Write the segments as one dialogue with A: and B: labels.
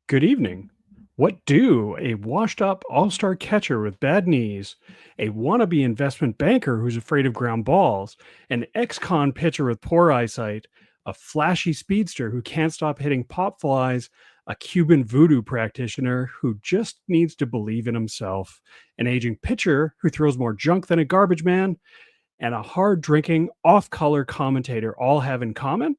A: Good evening. What do a washed up all star catcher with bad knees, a wannabe investment banker who's afraid of ground balls, an ex con pitcher with poor eyesight, a flashy speedster who can't stop hitting pop flies, a Cuban voodoo practitioner who just needs to believe in himself, an aging pitcher who throws more junk than a garbage man, and a hard drinking, off color commentator all have in common?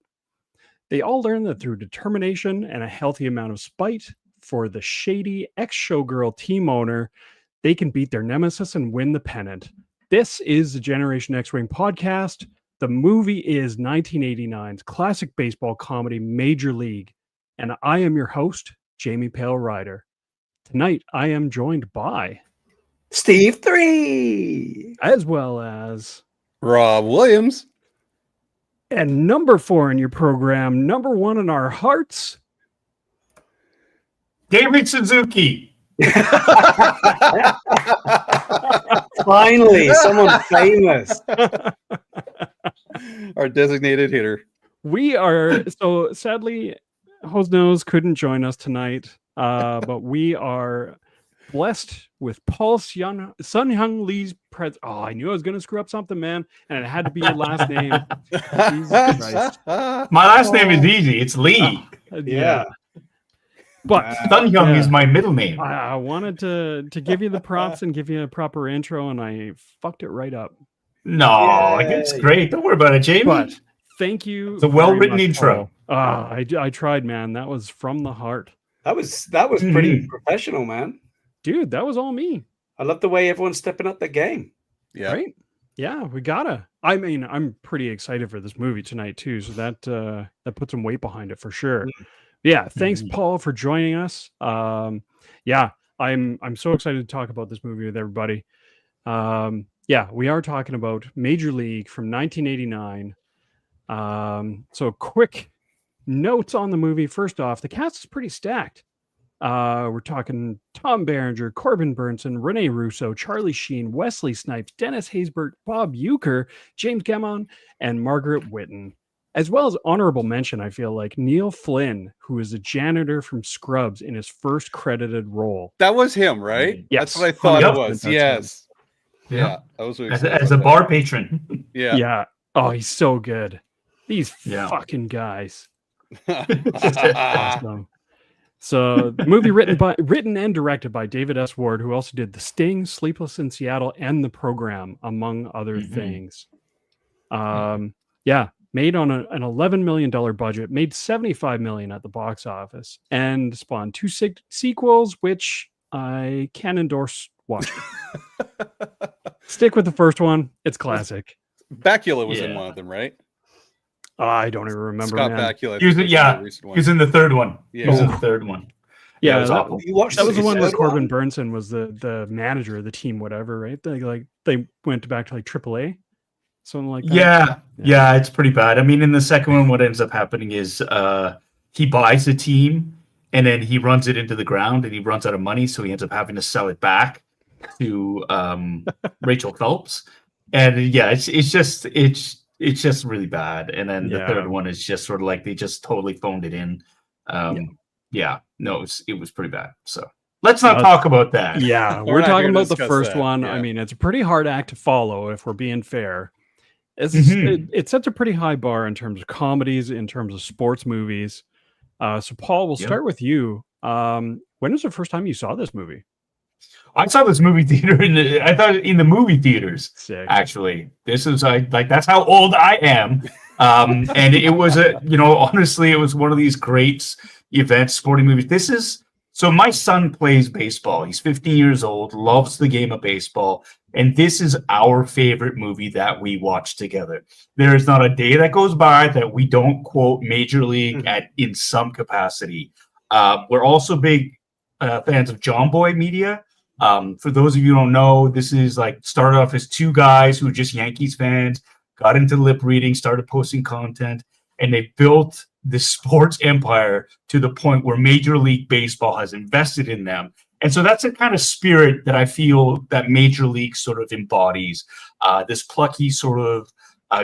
A: They all learn that through determination and a healthy amount of spite for the shady ex showgirl team owner, they can beat their nemesis and win the pennant. This is the Generation X Wing podcast. The movie is 1989's classic baseball comedy Major League, and I am your host, Jamie Pale Rider. Tonight, I am joined by
B: Steve 3,
A: as well as
C: Rob Williams.
A: And number 4 in your program, number 1 in our hearts,
D: David Suzuki.
B: Finally, someone famous.
C: Our designated hitter.
A: We are, so sadly, Hosnose couldn't join us tonight, but we are blessed with Paul Sun Hyung Lee's presence. Oh, I knew I was going to screw up something, man, and it had to be your last name. Jesus Christ.
D: My last name is easy. It's Lee.
A: Yeah. But
D: Sun Hyung is my middle name.
A: I wanted to give you the props and give you a proper intro, and I fucked it right up.
D: No, it's great. Don't worry about it, Jamie.
A: But thank you.
D: It's a well-written intro.
A: I tried, man. That was from the heart.
B: That was pretty professional, man.
A: Dude, that was all me.
B: I love the way everyone's stepping up the game.
C: Yeah.
A: Right? Yeah, we gotta. I mean, I'm pretty excited for this movie tonight too, so that puts some weight behind it for sure. Yeah, thanks, Paul, for joining us. Yeah, I'm so excited to talk about this movie with everybody. Yeah, we are talking about Major League from 1989. So quick notes on the movie. First off, the cast is pretty stacked. We're talking Tom Berenger, Corbin Burnson, Rene Russo, Charlie Sheen, Wesley Snipes, Dennis Haysbert, Bob Uecker, James Gammon, and Margaret Whitten. As well as honorable mention, I feel like Neil Flynn, who is a janitor from Scrubs in his first credited role.
C: That was him, right?
A: Yes.
C: That's what I thought
D: Yep.
C: it was.
A: That's
C: Yes.
D: Yeah.
C: Yeah. I was really
D: As
C: excited
D: a
C: about
D: bar patron.
C: that.
A: Yeah. Oh, he's so good. These
D: Yeah.
A: fucking guys.
C: Yeah.
A: Awesome. So the movie written and directed by David S. Ward, who also did The Sting, Sleepless in Seattle, and The Program, among other things. Yeah, made on an $11 million budget, made $75 million at the box office, and spawned 2 sequels, which I can endorse watching. Stick with the first one; it's classic.
C: Bakula was in one of them, right?
A: I don't even remember.
C: Scott
A: Man.
C: Bakula.
D: He was, he was in the third one.
C: Yeah.
D: He was in the third one.
A: Yeah,
D: it was awful.
B: You watched
A: that was the one where
B: third
A: Corbin Burnson was the manager of the team, whatever, right? They went back to like AAA, something like that.
D: Yeah, it's pretty bad. I mean, in the second one, what ends up happening is he buys the team and then he runs it into the ground and he runs out of money, so he ends up having to sell it back to Rachel Phelps. And yeah, it's just really bad. And then the third one is just sort of like they just totally phoned it in. It was pretty bad. So let's not talk about that.
A: Yeah,
C: We're
A: we're
C: not
A: talking
C: here to
A: about the
C: discuss
A: first
C: that,
A: one.
C: yeah.
A: I mean, it's a pretty hard act to follow if we're being fair. It sets a pretty high bar in terms of comedies, in terms of sports movies. So Paul, we'll start with you. When was the first time you saw this movie?
D: I saw this movie theater I thought in the movie theaters.
A: Sick.
D: Actually, this is that's how old I am. And it was honestly, it was one of these great events, sporting movies. So my son plays baseball. He's 15 years old, loves the game of baseball. And this is our favorite movie that we watch together. There is not a day that goes by that we don't quote Major League in some capacity. We're also big fans of John Boy Media. For those of you who don't know, this is started off as 2 guys who were just Yankees fans, got into lip reading, started posting content, and they built this sports empire to the point where Major League Baseball has invested in them. And so that's a kind of spirit that I feel that Major League sort of embodies, this plucky sort of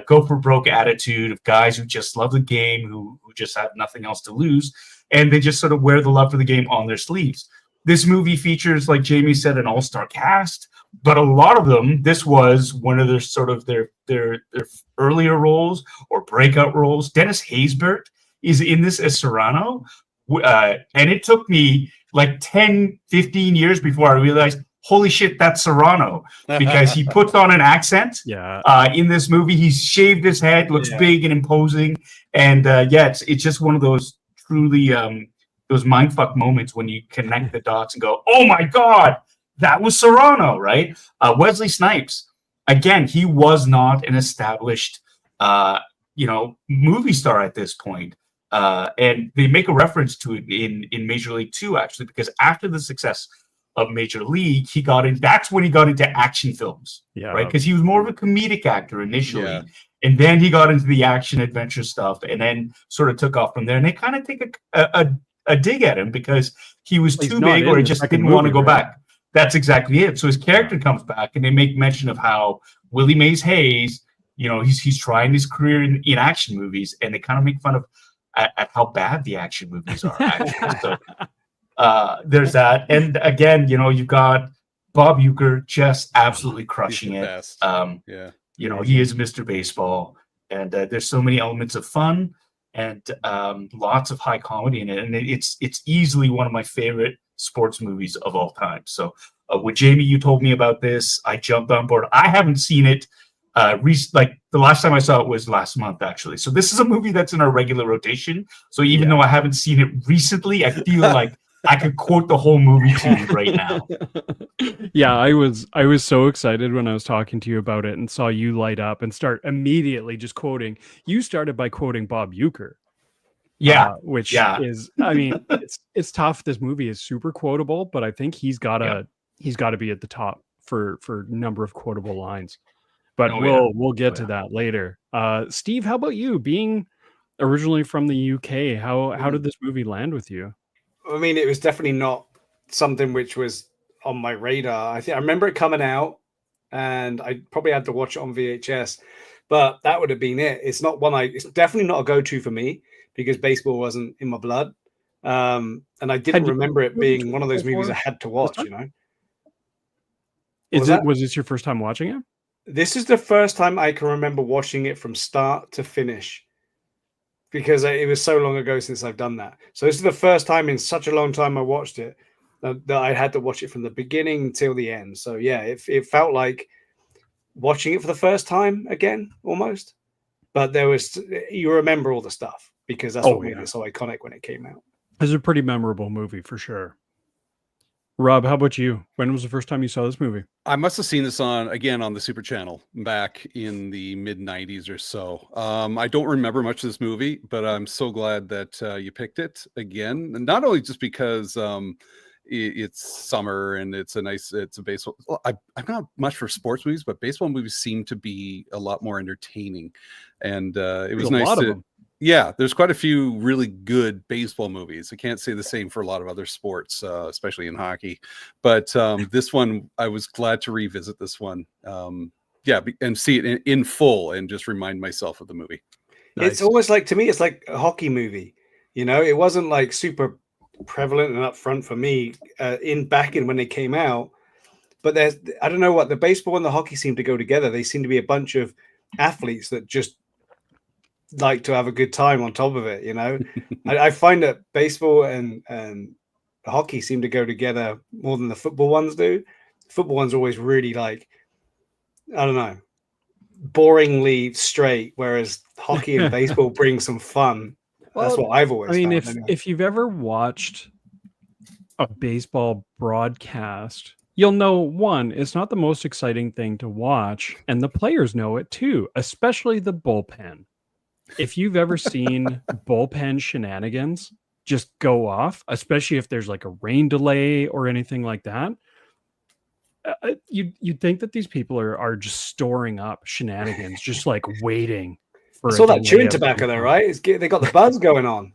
D: go for broke attitude of guys who just love the game, who just have nothing else to lose. and they just sort of wear the love for the game on their sleeves. This movie features, like Jamie said, an all-star cast, but a lot of them, this was one of their sort of their earlier roles or breakout roles. Dennis Haysbert is in this as Serrano, and it took me like 10, 15 years before I realized, holy shit, that's Serrano, because he puts on an accent. In this movie, he's shaved his head, looks big and imposing, and it's just one of those truly those mindfuck moments when you connect the dots and go, oh my god, that was Serrano, right? Wesley Snipes, again, he was not an established movie star at this point. And they make a reference to it in Major League 2, actually, because after the success of Major League, he got in. That's when he got into action films, right? Because he was more of a comedic actor initially, and then he got into the action adventure stuff, and then sort of took off from there. And they kind of take a dig at him because he was too big, or he just didn't want to go back. That's exactly it. So his character comes back, and they make mention of how Willie Mays Hayes, he's trying his career in action movies, and they kind of make fun of at how bad the action movies are, actually. So there's that. And again, you've got Bob Uecker just absolutely crushing it. He is Mr. Baseball, and there's so many elements of fun and lots of high comedy in it. And it's easily one of my favorite sports movies of all time. So with Jamie, you told me about this. I jumped on board. I haven't seen it. The last time I saw it was last month, actually. So this is a movie that's in our regular rotation. So even though I haven't seen it recently, I feel like I could quote the whole movie to you right now.
A: Yeah, I was so excited when I was talking to you about it and saw you light up and start immediately just quoting. You started by quoting Bob Uecker. Which is, I mean, it's tough. This movie is super quotable, but I think he's got to be at the top for number of quotable lines. But we'll get to that later. Steve, how about you? Being originally from the UK, how did this movie land with you?
B: I mean, it was definitely not something which was on my radar. I remember it coming out, and I probably had to watch it on VHS, but that would have been it. It's definitely not a go-to for me because baseball wasn't in my blood. And I didn't remember it being one of those movies I had to watch,
A: Was this your first time watching it?
B: This is the first time I can remember watching it from start to finish, because it was so long ago since I've done that. So this is the first time in such a long time I watched it that I had to watch it from the beginning till the end. So yeah, it felt like watching it for the first time again, almost. But you remember all the stuff because that's what made it so iconic when it came out.
A: It's a pretty memorable movie for sure. Rob, how about you? When was the first time you saw this movie?
C: I must have seen this on the Super Channel back in the mid-90s or so. I don't remember much of this movie, but I'm so glad that you picked it again. And not only just because it's summer and it's a baseball. I'm not much for sports movies, but baseball movies seem to be a lot more entertaining. And it was nice to... Yeah, there's quite a few really good baseball movies. I can't say the same for a lot of other sports, especially in hockey. But this one, I was glad to revisit this one. And see it in full and just remind myself of the movie.
B: Nice. It's almost like, to me, it's like a hockey movie. It wasn't like super prevalent and upfront for me back in when they came out. But I don't know what, the baseball and the hockey seem to go together. They seem to be a bunch of athletes that just like to have a good time on top of it, I find that baseball and hockey seem to go together more than the football ones do. Football ones are always really like, I don't know, boringly straight, whereas hockey and baseball bring some fun. That's what I've always found.
A: If you've ever watched a baseball broadcast, you'll know, one, it's not the most exciting thing to watch, and the players know it too, especially the bullpen. If you've ever seen bullpen shenanigans just go off, especially if there's like a rain delay or anything like that, you'd think that these people are just storing up shenanigans, just like waiting for
B: all that chewing tobacco there, right? They got the buzz going on.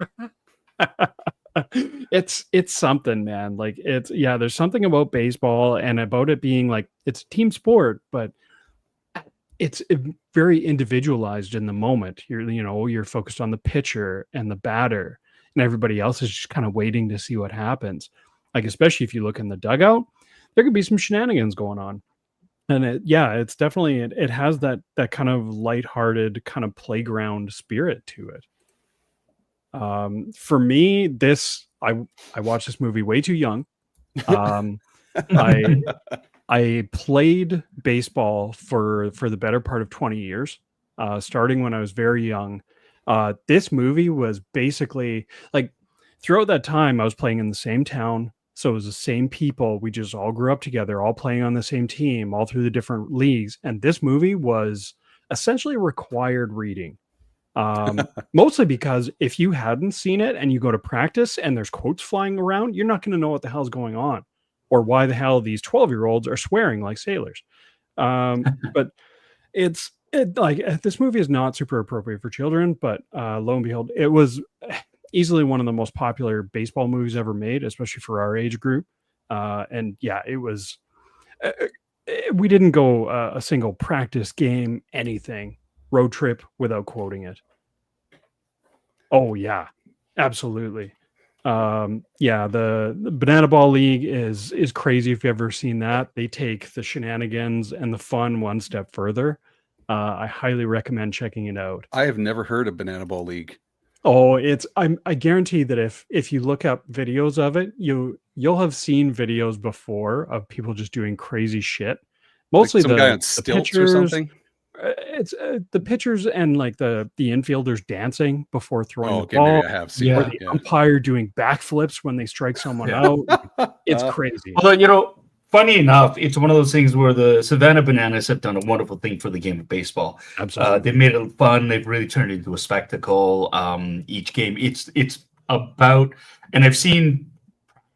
A: It's something, man. Like there's something about baseball and about it being like, it's a team sport, but it's very individualized in the moment. You're focused on the pitcher and the batter. and everybody else is just kind of waiting to see what happens. Like, especially if you look in the dugout, there could be some shenanigans going on. And it's definitely, it has that kind of lighthearted kind of playground spirit to it. For me, I watched this movie way too young. I played baseball for the better part of 20 years, starting when I was very young. This movie was basically like, throughout that time, I was playing in the same town. So it was the same people. We just all grew up together, all playing on the same team, all through the different leagues. And this movie was essentially required reading. Mostly because if you hadn't seen it and you go to practice and there's quotes flying around, you're not going to know what the hell's going on or why the hell these 12-year-olds are swearing like sailors. But this movie is not super appropriate for children, but lo and behold, it was easily one of the most popular baseball movies ever made, especially for our age group. It was, we didn't go a single practice game, anything, road trip without quoting it. Oh yeah, absolutely. The Banana Ball League is crazy. If you've ever seen that, they take the shenanigans and the fun one step further. I highly recommend checking it out.
C: I have never heard of Banana Ball League.
A: Oh, I guarantee that if you look up videos of it, you'll have seen videos before of people just doing crazy shit. Mostly
C: like some guy on stilts or something.
A: It's the pitchers and like the infielders dancing before throwing the
C: ball.
A: Maybe
C: I have seen
A: or the umpire doing backflips when they strike someone out. It's crazy.
D: Although, funny enough, it's one of those things where the Savannah Bananas have done a wonderful thing for the game of baseball.
A: Absolutely.
D: They've made it fun. They've really turned it into a spectacle. Each game, it's about, and I've seen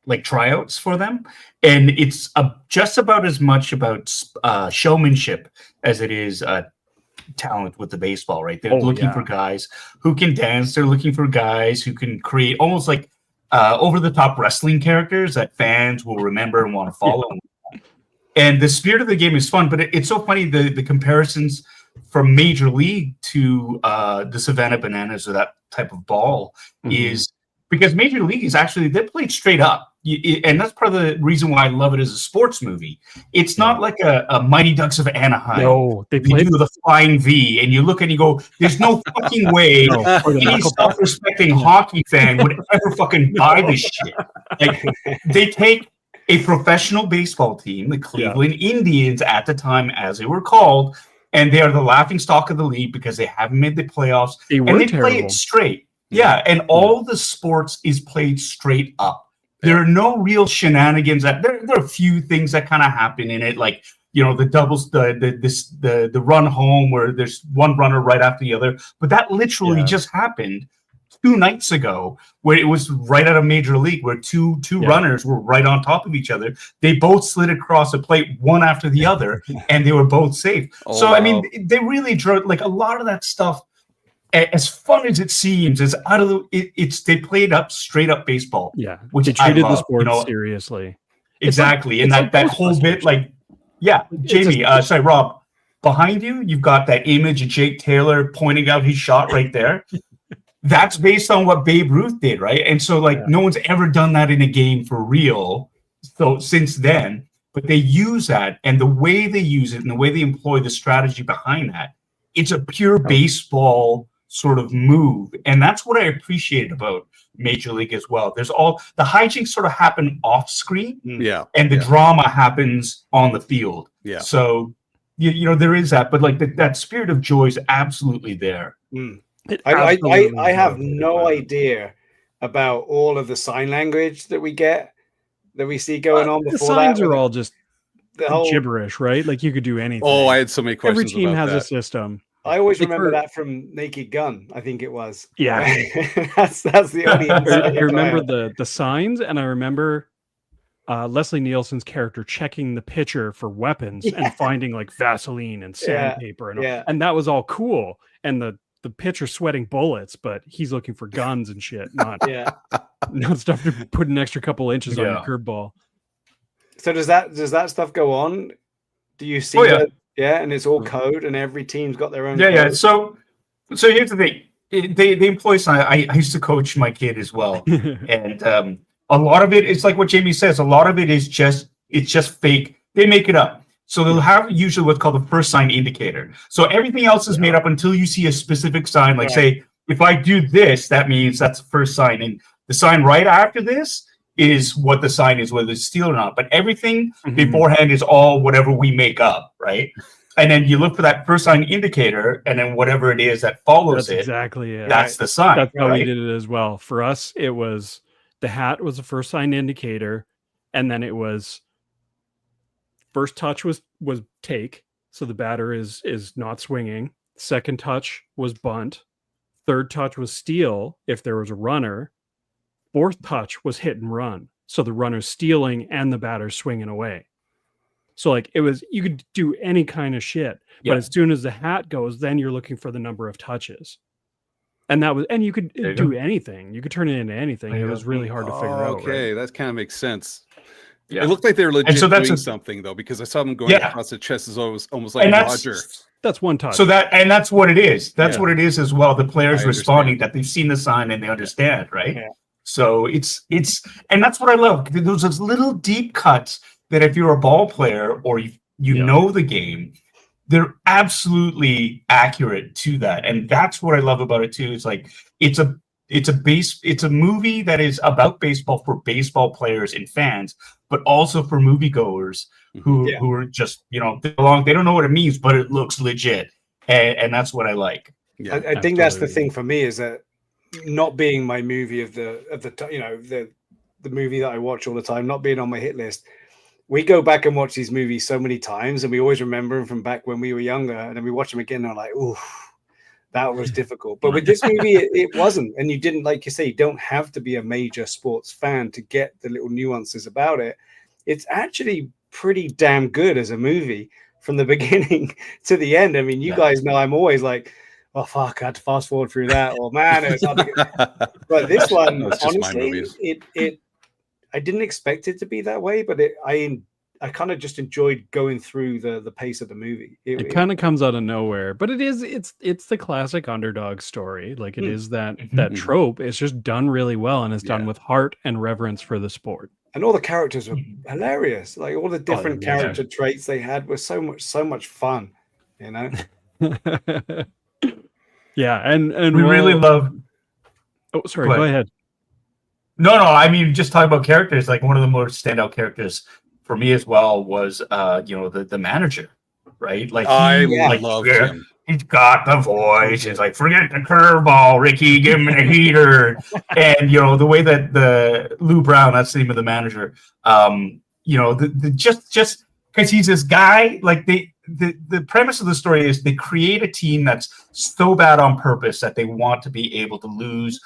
D: like tryouts for them, and it's just about as much about showmanship as it is talent with the baseball, right? They're looking for guys who can dance. They're looking for guys who can create almost like over-the-top wrestling characters that fans will remember and want to follow. And the spirit of the game is fun, but it's so funny, the comparisons from Major League to the Savannah Bananas or that type of ball is because Major League is actually, they played straight up. And that's part of the reason why I love it as a sports movie. It's not like a Mighty Ducks of Anaheim.
A: No, they
D: do the flying V, and you look and you go, there's no fucking way any self-respecting hockey fan would ever fucking buy this shit. Like, they take a professional baseball team, the Cleveland Indians at the time, as they were called, and they are the laughingstock of the league because they haven't made the playoffs. They play it straight. Yeah, and all the sports is played straight up. There are no real shenanigans. There are a few things that kind of happen in it, like the doubles, the run home where there's one runner right after the other. But that literally just happened 2 nights ago, where it was right out of Major League, where two runners were right on top of each other. They both slid across the plate one after the other, and they were both safe. I mean, they really drove like a lot of that stuff. As fun as it seems, is out of they played up straight up baseball.
A: Yeah,
D: which
A: they treated the sport seriously.
D: Exactly, and that whole bit, Jamie, Rob, behind you've got that image of Jake Taylor pointing out his shot right there. That's based on what Babe Ruth did, right? And so, no one's ever done that in a game for real. So since then, but they use that, and the way they use it, and the way they employ the strategy behind that, it's a pure baseball sort of move, and that's what I appreciate about Major League as well. There's all the hijinks sort of happen off screen, and the drama happens on the field. Yeah. So there is that, but that spirit of joy is absolutely there.
B: I have no idea about all of the sign language that we see going on before.
A: The signs are all just gibberish, right? Like you could do anything.
C: Oh, I had so many questions.
A: Every team
C: about
A: has
C: that.
A: a system.
B: I always remember that from Naked Gun, I think it was.
A: Yeah.
B: that's the only
A: I remember the signs, and I remember Leslie Nielsen's character checking the pitcher for weapons and finding like Vaseline and sandpaper and that was all cool. And the pitcher sweating bullets, but he's looking for guns and shit, not stuff to put an extra couple inches on your curveball.
B: So does that stuff go on? Do you see that? Yeah, and it's all code, and every team's got their own code.
D: So here's the thing. they employ sign. I used to coach my kid as well, and a lot of it is like what Jamie says. A lot of it is just fake. They make it up. So they'll have usually what's called the first sign indicator. So everything else is made up until you see a specific sign. Like say, if I do this, that means that's the first sign, and the sign right after this is what the sign is, whether it's steel or not. But everything beforehand is all whatever we make up, right? And then you look for that first sign indicator, and then whatever it is that follows
A: That's exactly it.
D: That's the sign.
A: That's how we did it as well. For us, it was the hat was the first sign indicator, and then it was first touch was take, so the batter is not swinging. Second touch was bunt. Third touch was steal if there was a runner. Fourth touch was hit and run, so the runner's stealing and the batter's swinging away. So like it was, you could do any kind of shit, but as soon as the hat goes, then you're looking for the number of touches. And that was, and you could do anything. You could turn it into anything. It was really hard to figure out.
C: Okay, that kind of makes sense.
D: Yeah.
C: It looked like they were legit doing
D: something
C: though, because I saw them going across the chest as almost like Roger.
A: That's one touch.
D: So that's what it is. That's what it is as well. The players responding that they've seen the sign and they understand, right? Yeah. So it's and that's what I love. There's those little deep cuts that if you're a ball player or you know the game, they're absolutely accurate to that. And that's what I love about it too. It's like it's a movie that is about baseball for baseball players and fans, but also for moviegoers who are just, they don't know what it means, but it looks legit. And that's what I like.
B: Yeah, I think that's the thing for me, is that not being my movie of the movie that I watch all the time, not being on my hit list. We go back and watch these movies so many times, and we always remember them from back when we were younger, and then we watch them again and I'm like, ooh, that was difficult. But with this movie, it wasn't. And you didn't, like you say, you don't have to be a major sports fan to get the little nuances about it. It's actually pretty damn good as a movie from the beginning to the end. I mean, you guys know I'm always like, oh, fuck, I had to fast forward through that. Or, man, it was hard to get... But this one, honestly, I didn't expect it to be that way, but I kind of just enjoyed going through the pace of the movie.
A: It kind of comes out of nowhere, but it's the classic underdog story. Like it is that trope. It's just done really well, and it's done with heart and reverence for the sport. And
B: all the characters were hilarious. Like all the different character traits they had were so much fun,
A: Yeah, and
D: we really love.
A: Oh, sorry. Go ahead.
D: No. I mean, just talking about characters. Like one of the more standout characters for me as well was, the manager, right? Like
C: I love him.
D: He's got the voice. He's like, forget the curveball, Ricky, give him a heater. And the way that the Lou Brown, that's the name of the manager. Just because he's this guy, like the premise of the story is they create a team that's so bad on purpose that they want to be able to lose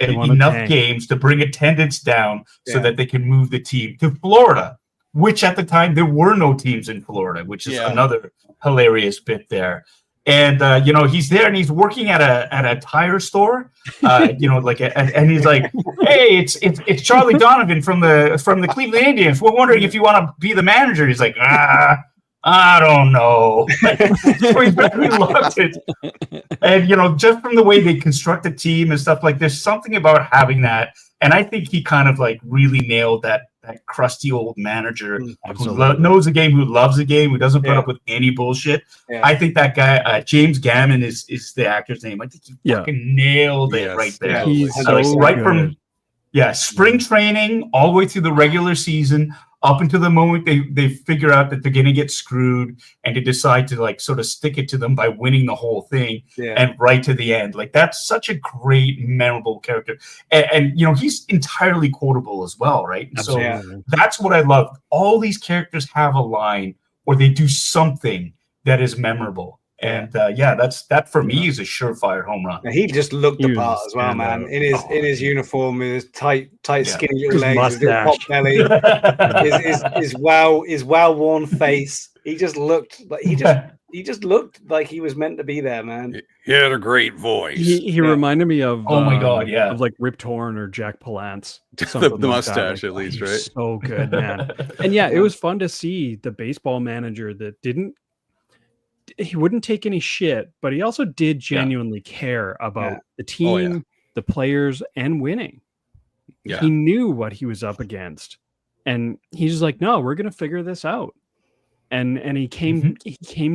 D: enough games to bring attendance down so that they can move the team to Florida, which at the time there were no teams in Florida, which is another hilarious bit there. And he's there and he's working at a tire store, and he's like, "Hey, it's Charlie Donovan from the Cleveland Indians. We're wondering if you want to be the manager." He's like, I don't know. So he's very reluctant. And just from the way they construct the team and stuff, like there's something about having that. And I think he kind of like really nailed that crusty old manager who knows the game, who loves the game, who doesn't put up with any bullshit. Yeah. I think that guy, James Gammon is the actor's name. I think he fucking nailed it right there.
A: Yeah, he's so
D: right
A: good.
D: From spring training all the way through the regular season, up until the moment they figure out that they're going to get screwed, and they decide to like sort of stick it to them by winning the whole thing, and right to the end. Like that's such a great, memorable character, and he's entirely quotable as well, right? So that's what I love. All these characters have a line or they do something that is memorable. And that for me is a surefire home run.
B: He just looked the part as well, man. In his uniform, with his tight, skinny little legs, his little pop belly, his well worn face. He just looked like he was meant to be there, man.
C: He had a great voice.
A: He reminded me of
D: my god,
A: of like Rip Torn or Jack Palance.
C: the mustache, at least, right?
A: So good, man. And it was fun to see the baseball manager that he wouldn't take any shit, but he also did genuinely care about the team, the players, and winning.
C: Yeah.
A: He knew what he was up against, and he's just like, no, we're gonna figure this out. And he came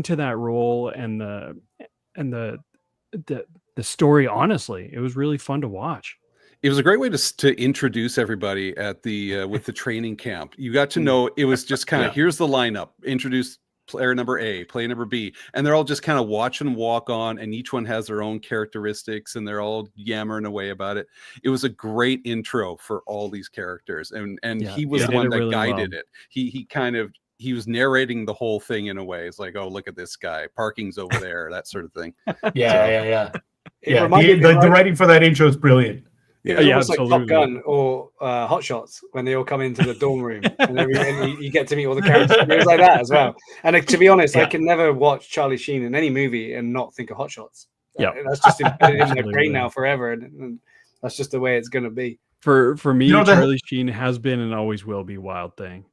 A: to that role, and the story. Honestly, it was really fun to watch.
C: It was a great way to introduce everybody at the with the training camp. You got to know, it was just kind of, here's the lineup, introduce player number A, player number B, and they're all just kind of watch and walk on, and each one has their own characteristics, and they're all yammering away about it. It was a great intro for all these characters, and he was the one that really guided it. He was narrating the whole thing in a way. It's like, oh, look at this guy, parking's over there, that sort of thing.
D: Yeah. The writing for that intro is brilliant.
B: Yeah, almost like Top Gun or Hot Shots when they all come into the dorm room and you get to meet all the characters. It was like that as well. And to be honest, I can never watch Charlie Sheen in any movie and not think of Hot Shots. Yeah, that's just embedded in my brain now forever, and that's just the way it's going to be.
A: For me, Charlie Sheen has been and always will be Wild Thing.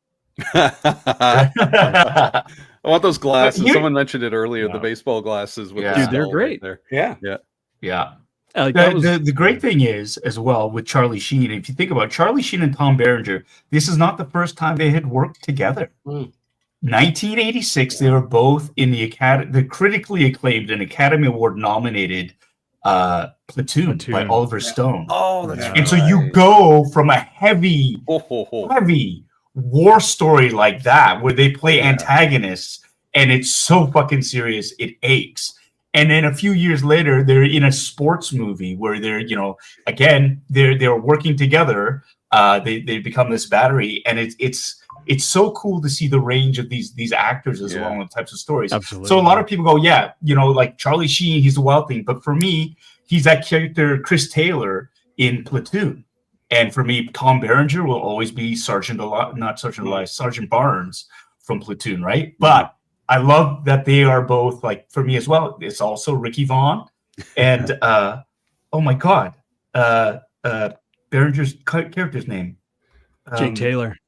C: I want those glasses. Someone mentioned it earlier. The baseball glasses. With
A: dude, they're great.
C: Right
A: there.
D: Yeah. The great thing is, as well, with Charlie Sheen, if you think about Charlie Sheen and Tom Berenger, this is not the first time they had worked together. 1986, they were both in the critically acclaimed and Academy Award nominated Platoon by Oliver Stone.
C: Oh, that's right.
D: And so you go from a heavy war story like that, where they play antagonists, and it's so fucking serious, it aches. And then a few years later, they're in a sports movie where they're, again, they're working together. They become this battery, and it's so cool to see the range of these actors as well, and the types of stories.
A: Absolutely.
D: So a lot of people go, like Charlie Sheen, he's the Wild Thing, but for me, he's that character Chris Taylor in Platoon, and for me, Tom Berenger will always be Sergeant Barnes from Platoon, right? But I love that they are both, like, for me as well, it's also Ricky Vaughn and oh my god, Berenger's character's name,
A: Jake Taylor.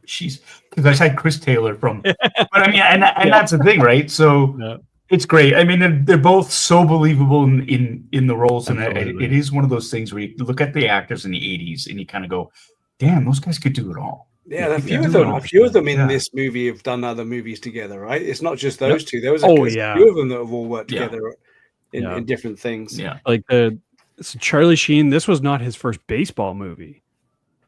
A: She's,
D: because I said Chris Taylor from, but I mean, and that's the thing, right? So it's great. I mean, they're both so believable in the roles, and it is one of those things where you look at the actors in the 80s and you kind of go, damn, those guys could do it all.
B: Yeah, a few of them in this movie have done other movies together, right? It's not just those two. There was a few of them that have all worked together in different things.
A: Yeah, like Charlie Sheen. This was not his first baseball movie.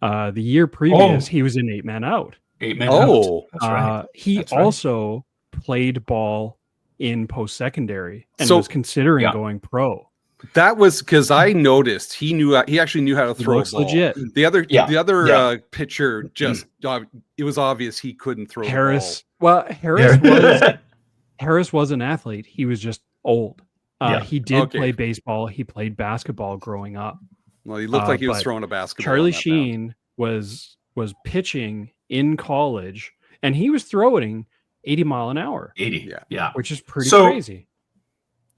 A: The year previous, he was in 8 Man Out.
D: 8 Man Out. That's
A: right. He also played ball in post-secondary and was considering going pro.
C: That was because I noticed he actually knew how to throw a ball.
A: Legit.
C: The other pitcher just it was obvious he couldn't throw
A: Harris.
C: the ball.
A: Well, Harris was an athlete. He was just old. He did play baseball. He played basketball growing up.
C: Well, he looked like he was throwing a basketball.
A: Charlie Sheen was pitching in college, and he was throwing 80 mile an hour.
D: 80,
A: which is pretty crazy.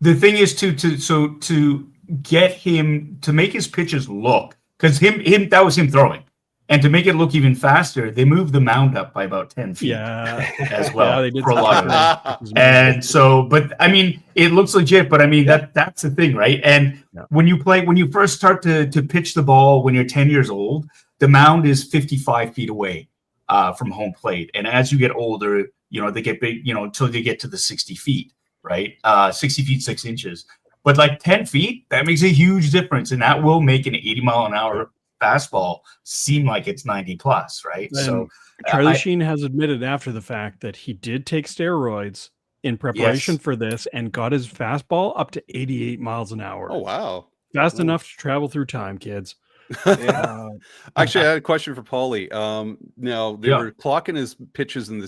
D: The thing is to get him to make his pitches look, because him that was him throwing, and to make it look even faster, they moved the mound up by about 10 feet. As well.
A: They did
D: for a lot of it. And so, but I mean, it looks legit. But I mean, that's the thing, right? And when you first start to pitch the ball when you're 10 years old, the mound is 55 feet away from home plate, and as you get older, they get big, until they get to the 60 feet. Right, 60 feet 6 inches, but like 10 feet, that makes a huge difference, and that will make an 80 mile an hour fastball seem like it's 90 plus, right?
A: And so Charlie Sheen has admitted after the fact that he did take steroids in preparation for this and got his fastball up to 88 miles an hour.
C: Oh wow,
A: fast enough to travel through time, kids.
C: Actually, I had a question for Paulie. Now they were clocking his pitches in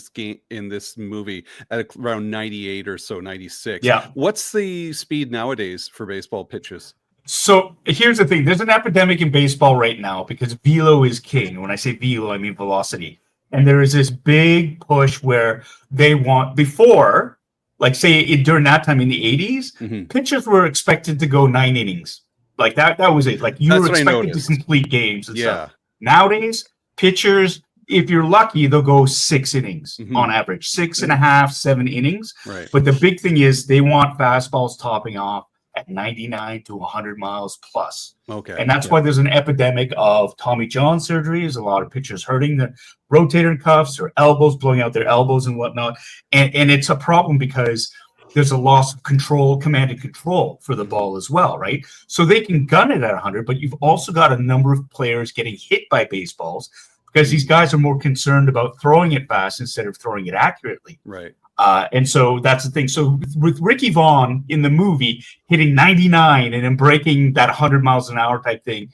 C: this movie at around 98 or so, 96.
D: Yeah.
C: What's the speed nowadays for baseball pitches?
D: So here's the thing: there's an epidemic in baseball right now because velo is king. When I say velo, I mean velocity. And there is this big push where they want, before, like say during that time in the 80s, pitchers were expected to go 9 innings. Like that was it. Like you were expected to complete games and stuff. Nowadays, pitchers if you're lucky, they'll go 6 innings
C: Mhm.
D: on average, 6.5, 7 innings.
C: Right.
D: But the big thing is they want fastballs topping off at 99 to 100 miles plus.
C: Okay.
D: And that's why there's an epidemic of Tommy John surgeries, a lot of pitchers hurting the rotator cuffs or elbows, blowing out their elbows and whatnot. And it's a problem because there's a loss of control, command and control for the ball as well, right? So they can gun it at 100, but you've also got a number of players getting hit by baseballs because these guys are more concerned about throwing it fast instead of throwing it accurately.
C: Right.
D: And so that's the thing. So with Ricky Vaughn in the movie hitting 99 and then breaking that 100 miles an hour type thing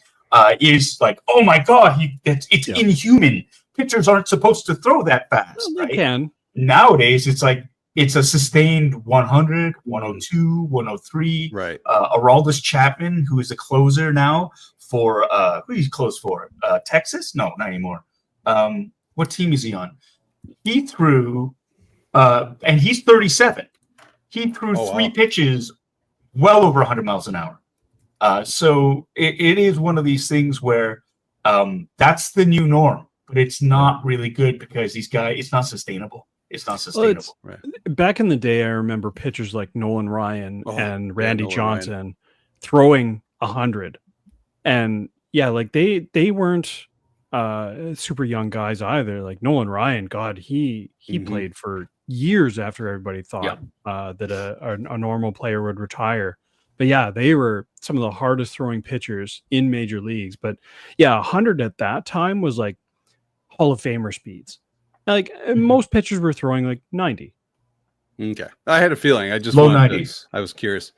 D: is like, oh my God, it's inhuman. Pitchers aren't supposed to throw that fast.
A: Well,
D: right?
A: they can.
D: Nowadays, it's like it's a sustained 100, 102, 103.
C: Right.
D: Aroldis Chapman, who is a closer now for who he's close for? Texas? No, not anymore. What team is he on? He threw. And he's 37. He threw 3 pitches well over 100 miles an hour. So it is one of these things where that's the new norm, but it's not really good because these guys, it's not sustainable. It's not sustainable.
A: Well, back in the day, I remember pitchers like Nolan Ryan and Randy Johnson throwing 100. And yeah, like they weren't super young guys either. Like Nolan Ryan, God, he played for years after everybody thought that a normal player would retire. But yeah, they were some of the hardest throwing pitchers in major leagues. But yeah, 100 at that time was like Hall of Famer speeds. Like most pitchers were throwing like 90.
C: Okay, I had a feeling. I just
D: low
C: wanted
D: 90s.
C: I was curious.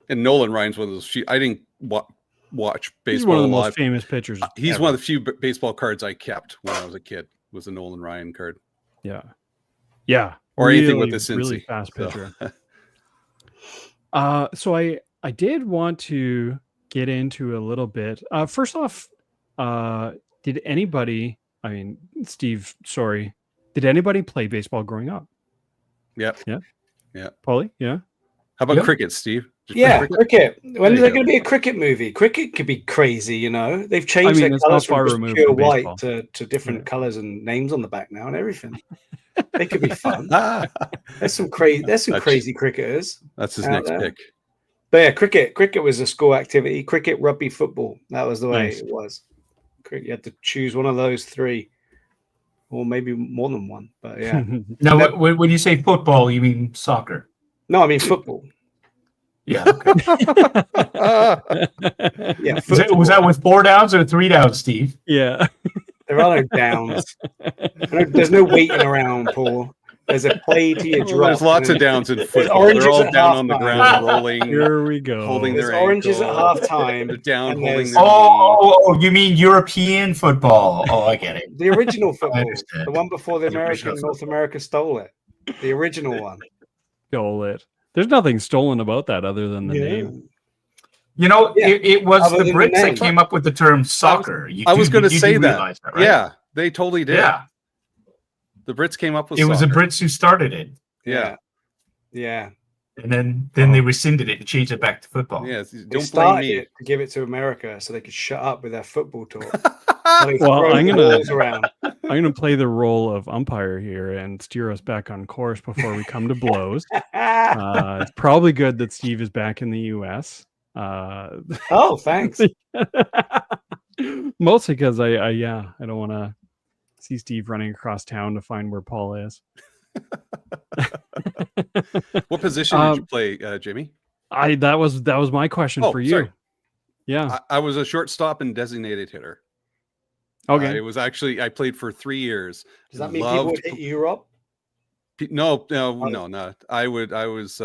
C: And Nolan Ryan's one of those. I didn't watch baseball.
A: He's one of the
C: live.
A: most famous pitchers.
C: He's
A: ever.
C: one of the few baseball cards I kept when I was a kid. Was a Nolan Ryan card.
A: Yeah. Yeah.
C: Or
A: really,
C: anything with the Cincy.
A: really fast pitcher. So I did want to get into a little bit. First off, did anybody, I mean, Steve, sorry, did anybody play baseball growing up?
C: Yep.
A: Yeah.
C: Yeah.
A: Paulie? Yeah.
C: How about
A: Yep.
C: cricket, Steve? Did you play
B: Yeah, cricket. When is
C: There
B: there
C: you
B: going to be a cricket movie? Cricket could be crazy, you know. They've changed
A: mean,
B: their
A: it's not
B: colors
A: far
B: from just
A: removed
B: pure
A: from
B: white
A: baseball.
B: to different colors and names on the back now and everything. They could be fun. There's some crazy cricketers.
C: That's his
B: out
C: next
B: there.
C: pick.
B: But yeah, cricket was a school activity. Cricket, rugby, football. That was the way
A: Nice.
B: it was. You had to choose one of those 3, or maybe more than one. But yeah,
D: Now, when you say football, you mean soccer?
B: no, I mean football.
D: Yeah. Okay.
B: Yeah,
D: Was that with 4 downs or 3 downs, Steve?
A: Yeah.
B: There are no downs. There's no waiting around, Paul. There's a play to your
C: Well,
B: drop.
C: there's lots of downs in football.
B: oranges
C: They're all
B: at
C: down on the
B: halftime.
C: ground, rolling,
A: Here we go.
C: holding
B: There's
C: their
B: oranges
C: ankle.
B: at halftime.
C: They're down,
B: and
C: holding
B: there's-
C: their knee.
D: Oh, you mean European football? Oh, I get it.
B: The original football,
D: understand.
B: the one before the
D: original
B: North America stole it. The original one.
A: Stole it. There's nothing stolen about that other than the name.
D: You know,
B: Yeah.
D: it was
B: Other
D: the
B: than the
D: Brits that
B: name.
D: came up with the term soccer.
C: I was going to
D: You
C: say
D: do
C: that.
D: realize right?
C: Yeah, they totally did.
D: Yeah.
C: The Brits came up with
D: It was the
C: soccer.
D: Brits who started it.
C: Yeah.
B: Yeah.
D: And then they rescinded it and changed it back to football.
C: Yeah.
B: They
C: Don't blame
B: started
C: me.
B: it to give it to America so they could shut up with their football talk.
A: Well, I'm gonna-
B: around.
A: I'm going to play the role of umpire here and steer us back on course before we come to blows. It's probably good that Steve is back in the U.S.
B: Oh, thanks.
A: Mostly because I don't want to see Steve running across town to find where Paul is.
C: What position did you play, Jimmy?
A: That was my question for you.
C: Sorry.
A: Yeah.
C: I was a shortstop and designated hitter.
A: Okay.
C: It was actually I played for 3 years.
B: Does that mean people would
C: Loved-
B: hit you, Rob?
C: No, not. I was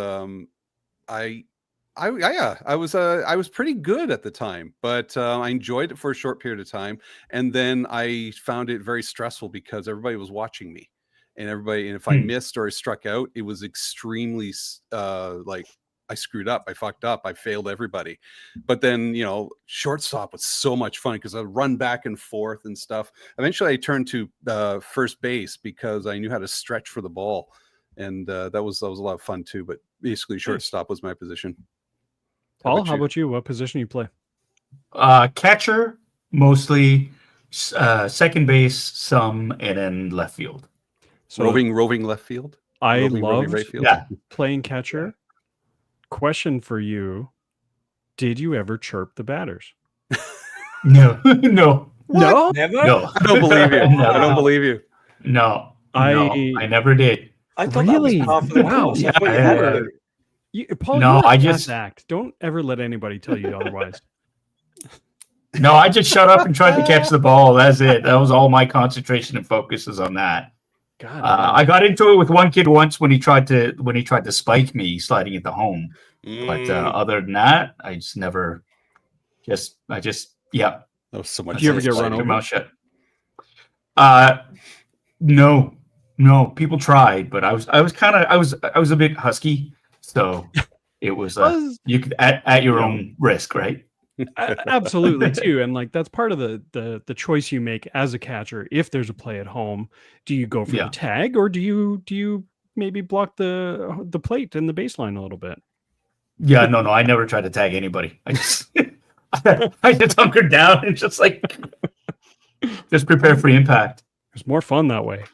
C: pretty good at the time, but I enjoyed it for a short period of time, and then I found it very stressful because everybody was watching me, and if I missed or I struck out, it was extremely like I screwed up, I fucked up, I failed everybody. But then, shortstop was so much fun because I'd run back and forth and stuff. Eventually I turned to first base because I knew how to stretch for the ball. And that was a lot of fun too. But basically shortstop was my position.
A: Paul, how about you? What position you play?
D: Catcher, mostly. second base, some, and then left field.
A: So
C: roving left field.
A: I
C: Roving
A: loved
C: right field.
D: Yeah.
A: playing catcher. Question for you: did you ever chirp the batters?
D: No, no,
A: No,
B: Never.
D: no.
C: I don't believe you.
D: No.
C: I don't believe you.
D: No,
A: I-
D: I never did.
B: I thought
A: Really?
B: that was part of the
A: Wow.
B: course. I
D: Yeah,
B: thought you
D: yeah,
B: had
D: yeah.
B: to.
A: Paul,
D: No,
A: you're a
D: I
A: class
D: just-
A: act. Don't ever let anybody tell you otherwise.
D: No, I just shut up and tried to catch the ball. That's it. That was all my concentration and focus is on that.
A: God,
D: I got into it with one kid once when he tried to spike me sliding at the home. But other than that, I just never. I just yeah.
C: That was so much.
A: Did you ever get
C: fun.
A: run
D: Keep
A: over?
D: your mouth shut. No. People tried, but I was a bit husky, so it was you could at your own risk, right?
A: Absolutely too, and like that's part of the choice you make as a catcher. If there's a play at home, do you go for
D: Yeah.
A: the tag, or do you maybe block the plate and the baseline a little bit?
D: Yeah, no, I never tried to tag anybody. I just I just hunkered down and just just prepare for impact.
A: It's more fun that way.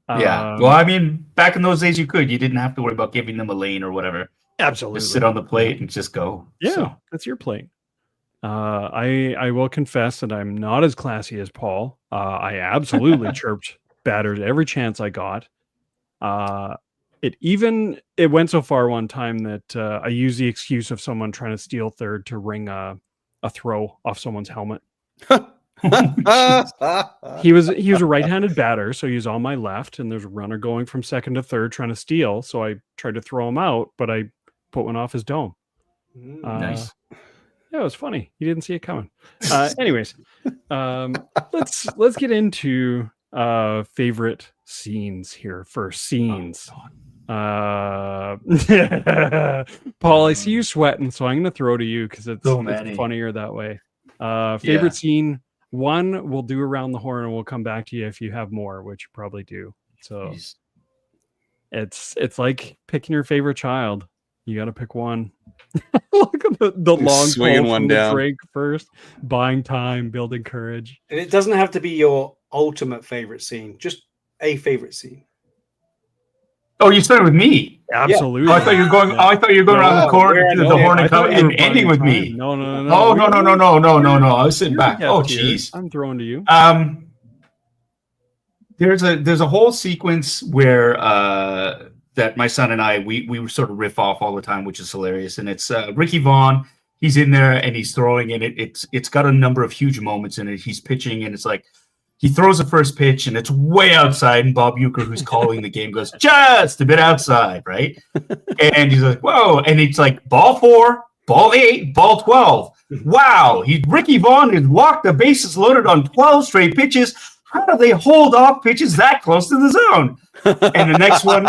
D: Yeah. Well, I mean, back in those days, you didn't have to worry about giving them a lane or whatever.
A: absolutely.
D: Just sit on the plate and just go.
A: Yeah,
D: So,
A: that's your plate. I will confess that I'm not as classy as Paul. I absolutely chirped batters every chance I got. It went so far one time that I used the excuse of someone trying to steal third to ring a throw off someone's helmet. He was a right-handed batter, so he was on my left, and there's a runner going from second to third trying to steal. So I tried to throw him out, but I put one off his dome.
D: nice.
A: Yeah, it was funny. You didn't see it coming. Anyways, let's get into favorite scenes here. First scenes. Paul, I see you sweating, so I'm going to throw to you because it's funnier that way. Favorite scene. One we'll do around the horn, and we'll come back to you if you have more, which you probably do. So
D: Jeez.
A: it's like picking your favorite child. You got to pick one. Look at the long
C: swinging
A: pull
C: one
A: from the
C: down.
A: drink first, buying time, building courage.
B: And it doesn't have to be your ultimate favorite scene, just a favorite scene.
D: Oh, you started with me.
A: Absolutely.
D: Oh, I thought you were going.
A: Yeah.
D: Oh, I thought you were going around the corner to the horn
A: I
D: and,
A: thought you were
D: and ending
A: buying
D: with
A: time.
D: me.
A: No.
D: Oh no! I was sitting
A: You're
D: back.
A: the
D: Oh,
A: guest here.
D: jeez.
A: I'm throwing to you.
D: There's a whole sequence where that my son and I we sort of riff off all the time, which is hilarious. And it's Ricky Vaughn. He's in there and he's throwing, and it's got a number of huge moments in it. He's pitching, and it's like he throws the first pitch, and it's way outside. And Bob Uecker, who's calling the game, goes just a bit outside, right? And he's like, "Whoa!" And it's like ball 4, ball 8, ball 12. Wow, Ricky Vaughn has walked the bases loaded on 12 straight pitches. How do they hold off pitches that close to the zone? And the next one,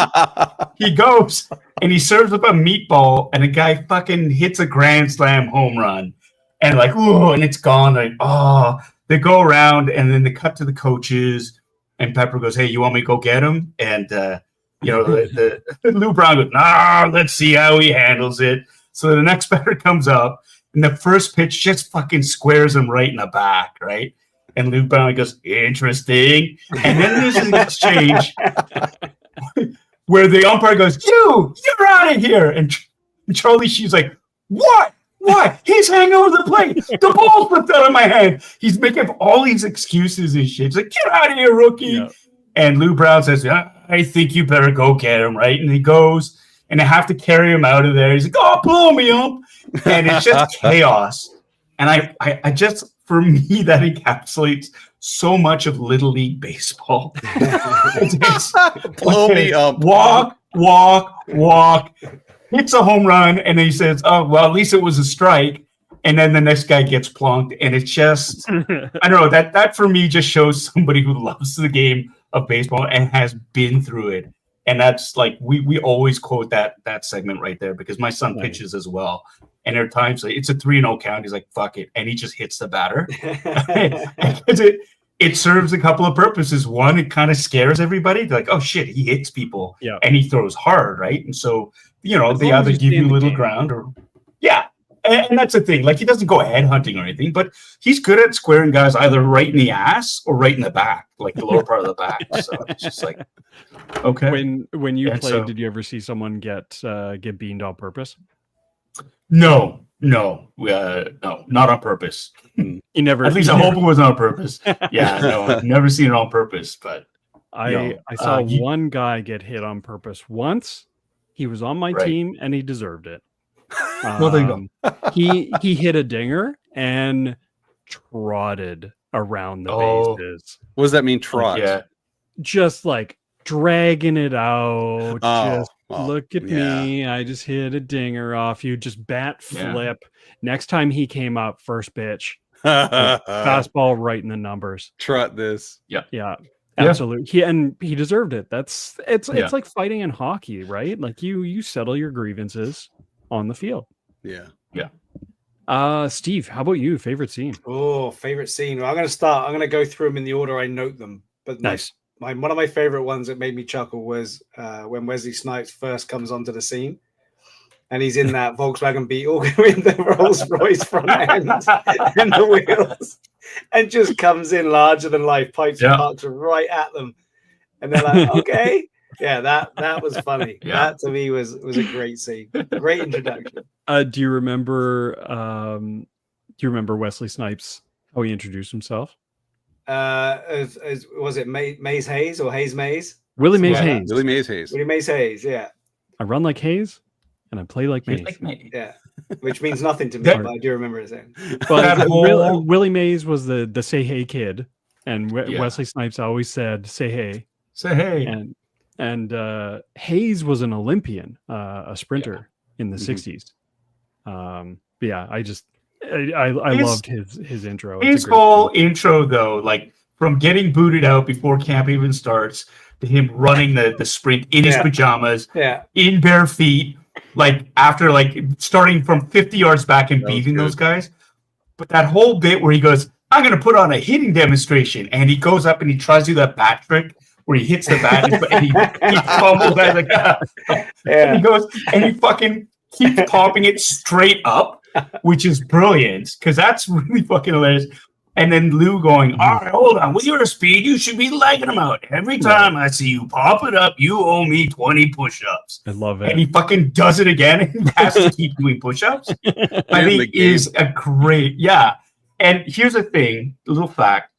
D: he goes and he serves up a meatball, and a guy fucking hits a grand slam home run, and like, ooh, and it's gone. Like, oh, they go around, and then they cut to the coaches, and Pepper goes, "Hey, you want me to go get him?" And the Lou Brown goes, "Nah, let's see how he handles it." So the next batter comes up, and the first pitch just fucking squares him right in the back, right? And Lou Brown goes, "Interesting." And then there's an exchange where the umpire goes, "You're out of here." And Charlie Shee's like, "What? He's hanging over the plate. The ball slipped out of my hand." He's making up all these excuses and shit. He's like, "Get out of here, rookie."
A: Yeah.
D: And Lou Brown says, "I think you better go get him," right? And he goes, and they have to carry him out of there. He's like, "Oh, blow me up." And it's just chaos. And I just, for me, that encapsulates so much of Little League baseball. It's
C: Blow me up.
D: Walk. Hits a home run, and then he says, "Oh, well, at least it was a strike." And then the next guy gets plunked, and it's just, I don't know, that for me just shows somebody who loves the game of baseball and has been through it. And that's like, we always quote that segment right there, because my son pitches as well. And there are times like, it's a 3-0 count. He's like, "Fuck it." And he just hits the batter. It serves a couple of purposes. One, it kind of scares everybody. They're like, "Oh shit, he hits people."
A: Yeah.
D: And he throws hard, right? And so,
A: As
D: they
A: long as
D: either
A: you
D: give
A: stay in
D: you a
A: the
D: little
A: game.
D: ground or, yeah. And that's the thing. Like, he doesn't go head hunting or anything, but he's good at squaring guys either right in the ass or right in the back, like the lower part of the back. So it's just like, okay.
A: When you
D: And
A: played,
D: so-
A: did you ever see someone get beamed on purpose?
D: No, not on purpose.
A: You never.
D: At least I hope it wasn't on purpose. Yeah, no, I've never seen it on purpose, but
A: I saw one guy get hit on purpose once. He was on my
D: Right.
A: team and he deserved it.
D: Well, there you go.
A: He hit a dinger and trotted around the bases.
C: What does that mean, trot?
D: yeah.
A: Just like dragging it out.
C: Oh,
A: Just
C: well,
A: look at me. I just hit a dinger off you. Just bat flip. Next time he came up, first pitch. Fastball right in the numbers.
C: Trot this.
A: Yeah. Absolutely. He deserved it. It's like fighting in hockey, right? Like you settle your grievances on the field.
C: Yeah.
A: Steve, how about you? Favorite scene?
B: Oh, favorite scene. Well, I'm going to start. I'm going to go through them in the order I note them. But
A: Nice.
B: One of my favorite ones that made me chuckle was when Wesley Snipes first comes onto the scene, and he's in that Volkswagen Beetle with the Rolls Royce front end and the wheels, and just comes in larger than life, pipes and parks right at them, and they're like, "Okay." Yeah, that was funny.
D: Yeah.
B: That to me was a great scene. Great introduction.
A: Do you remember Wesley Snipes, how he introduced himself?
B: Was it Maze Hayes or Hayes Maze?
A: Willie Mays
B: Yeah.
A: Hayes.
C: Willie Mays Hayes.
B: Willie Mays Hayes, yeah.
A: I run like Hayes and I play like Mays.
B: Yeah. Which means nothing to me,
D: That-
B: but I do remember his name.
A: But
D: whole-
A: Willie Mays was the say hey kid, and
D: Yeah.
A: Wesley Snipes always said say hey.
D: Say hey.
A: And Hayes was an Olympian, a sprinter in the
C: Mhm.
A: 60s. Yeah, I loved his intro. It's a
D: His
A: great
D: whole
A: scene.
D: intro, though, like from getting booted out before camp even starts to him running the sprint in his pajamas,
B: Yeah.
D: in bare feet, like after like starting from 50 yards back and
C: That was
D: beating
C: good.
D: those guys. But that whole bit where he goes, "I'm going to put on a hitting demonstration," and he goes up and he tries to do that bat trick where he hits the bat and he fumbles that like and he goes and he fucking keeps popping it straight up, which is brilliant because that's really fucking hilarious. And then Lou going, "All right, hold on. With your speed, you should be legging them out. Every time I see you pop it up, you owe me 20 push-ups."
A: I love
D: And
A: it.
D: he fucking does it again and has to keep doing push-ups. I
C: In the
D: think
C: game.
D: is a great, And here's the thing, a little fact.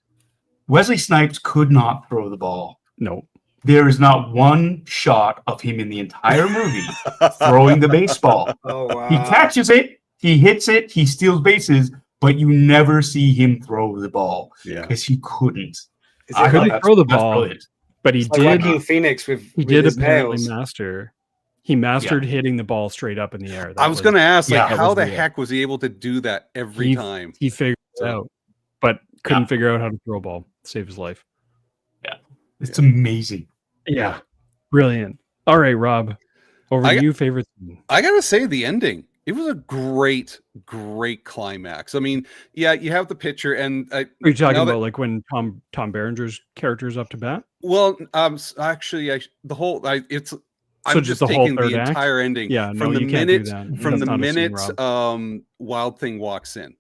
D: Wesley Snipes could not throw the ball.
A: No.
D: There is not one shot of him in the entire movie throwing the baseball.
B: Oh wow.
D: He catches it, he hits it, he steals bases, but you never see him throw the ball
C: Yeah.
D: because he couldn't.
B: Is
D: I
B: it
A: couldn't
B: like,
A: throw the
D: that's
A: ball.
D: brilliant.
A: But he
B: like
A: did.
B: Joaquin Phoenix with
A: He did
B: his
A: apparently
B: nails?
A: master. He mastered hitting the ball straight up in the air.
C: I was going to ask, like,
D: Yeah.
C: how
A: That
C: the
A: was real.
C: heck was he able to do that every time?
A: He figured it out, but couldn't figure out how to throw a ball, save his life.
D: It's amazing.
A: Yeah, brilliant. All right, Rob, over to you. Favorite scene?
C: I gotta say, the ending. It was a great climax. I mean, yeah, you have the picture, and
A: Are you talking
C: now that-
A: about like when Tom Berenger's character is up to bat?
C: well, actually, it's. I'm
A: just
C: just
A: the whole
C: taking
A: third
C: the
A: act?
C: entire ending.
A: Yeah, no,
C: from the
A: you can't do
C: minute
A: that.
C: from
A: That's
C: the
A: not a scene,
C: minute
A: Rob.
C: Wild Thing walks in,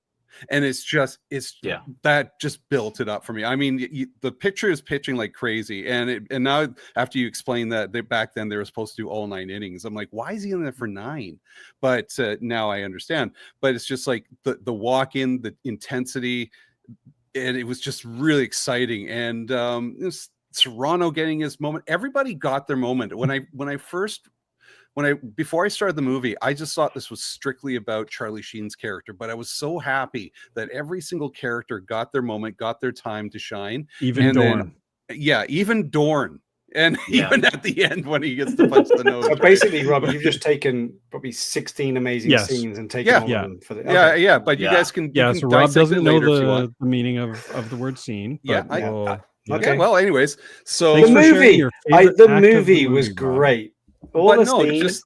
C: and it's
D: Yeah.
C: that just built it up for me. I mean, the picture is pitching like crazy, and now after you explain that back then they were supposed to do all 9 innings, I'm like, why is he in there for 9? But now I understand. But it's just like the walk in, the intensity, and it was just really exciting. And Serrano getting his moment. Everybody got their moment. Before I started the movie, I just thought this was strictly about Charlie Sheen's character, but I was so happy that every single character got their moment, got their time to shine.
A: Even
C: And then-
A: Dorn.
C: Yeah, even Dorn. And
D: Yeah.
C: even at the end when he gets to punch the nose.
B: So
C: right?
B: basically, Rob, you've just taken probably 16 amazing
A: Yes.
B: scenes and taken
C: Yeah.
B: all
A: Yeah.
B: of them for the
C: Yeah, but you
D: Yeah.
C: guys can
A: Yeah,
C: you can
A: so Rob
C: dissect
A: doesn't
C: it
A: know
C: later if you want.
A: the meaning of the word scene.
C: Yeah,
A: but we'll-
B: Okay.
C: Okay, well, anyways, so
A: Thanks
B: The
A: for sharing
B: movie,
A: your favorite
B: the
A: act of the
B: movie was
A: movie, Rob.
B: great. All
C: but
B: the
C: no,
B: scenes,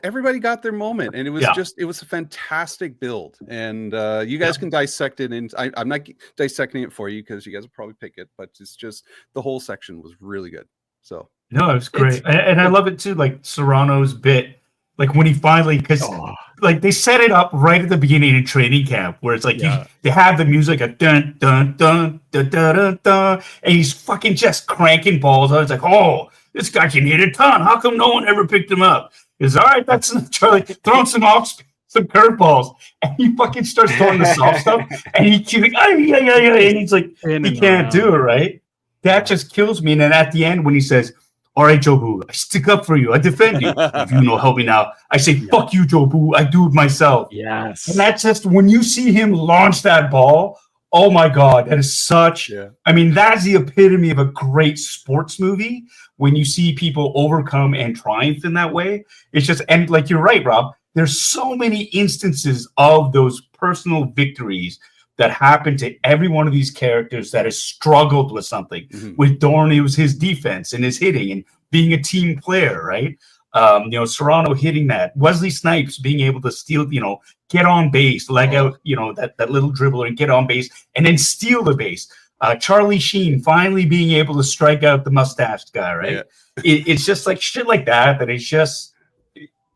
C: everybody got their moment, and it was
D: Yeah.
C: it was a fantastic build, and you guys can dissect it, and I'm not dissecting it for you because you guys will probably pick it, but it's just the whole section was really good. So
D: No, it was great. And I love it too, like Serrano's bit. Like when he finally, because
A: Oh,
D: like they set it up right at the beginning in training camp, where it's like
A: Yeah.
D: they have the music a dun dun dun dun dun dun dun, and he's fucking just cranking balls out. It's like, oh, this guy can hit a ton. How come no one ever picked him up? He's all right. That's Charlie throwing some curveballs, and he fucking starts throwing the soft stuff, and he keeps like, and he's like, he can't do it right. That just kills me. And then at the end, when he says, all right, Jobu, I stick up for you. I defend you. If you know, help me now. I say, fuck you, Jobu. I do it myself.
A: Yes.
D: And that's just when you see him launch that ball. Oh my God, that is such.
C: Yeah.
D: I mean, that is the epitome of a great sports movie. When you see people overcome and triumph in that way, it's just, and like you're right, Rob. There's so many instances of those personal victories that happen to every one of these characters that has struggled with something.
C: Mhm.
D: With Dorn, it was his defense and his hitting and being a team player, right? Serrano hitting that. Wesley Snipes being able to steal, get on base, leg out, that little dribbler and get on base and then steal the base. Charlie Sheen finally being able to strike out the mustached guy, right?
C: Yeah.
D: It's just like shit like that it's just,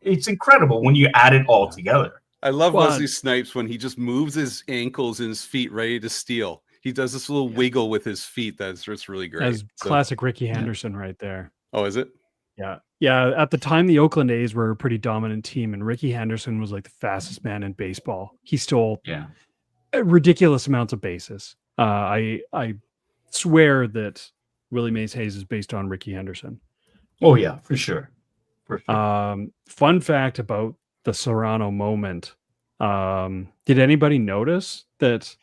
D: it's incredible when you add it all together.
C: I love
A: Well,
C: Wesley Snipes when he just moves his ankles and his feet ready to steal. He does this little wiggle with his feet. That's just really great.
A: As classic Ricky Henderson right there.
C: Oh, is it?
A: Yeah. Yeah. At the time, the Oakland A's were a pretty dominant team, and Ricky Henderson was like the fastest man in baseball. He stole ridiculous amounts of bases. I swear that Willie Mays Hayes is based on Ricky Henderson.
D: Oh, yeah, for sure. For sure.
A: Fun fact about the Serrano moment. Did anybody notice that,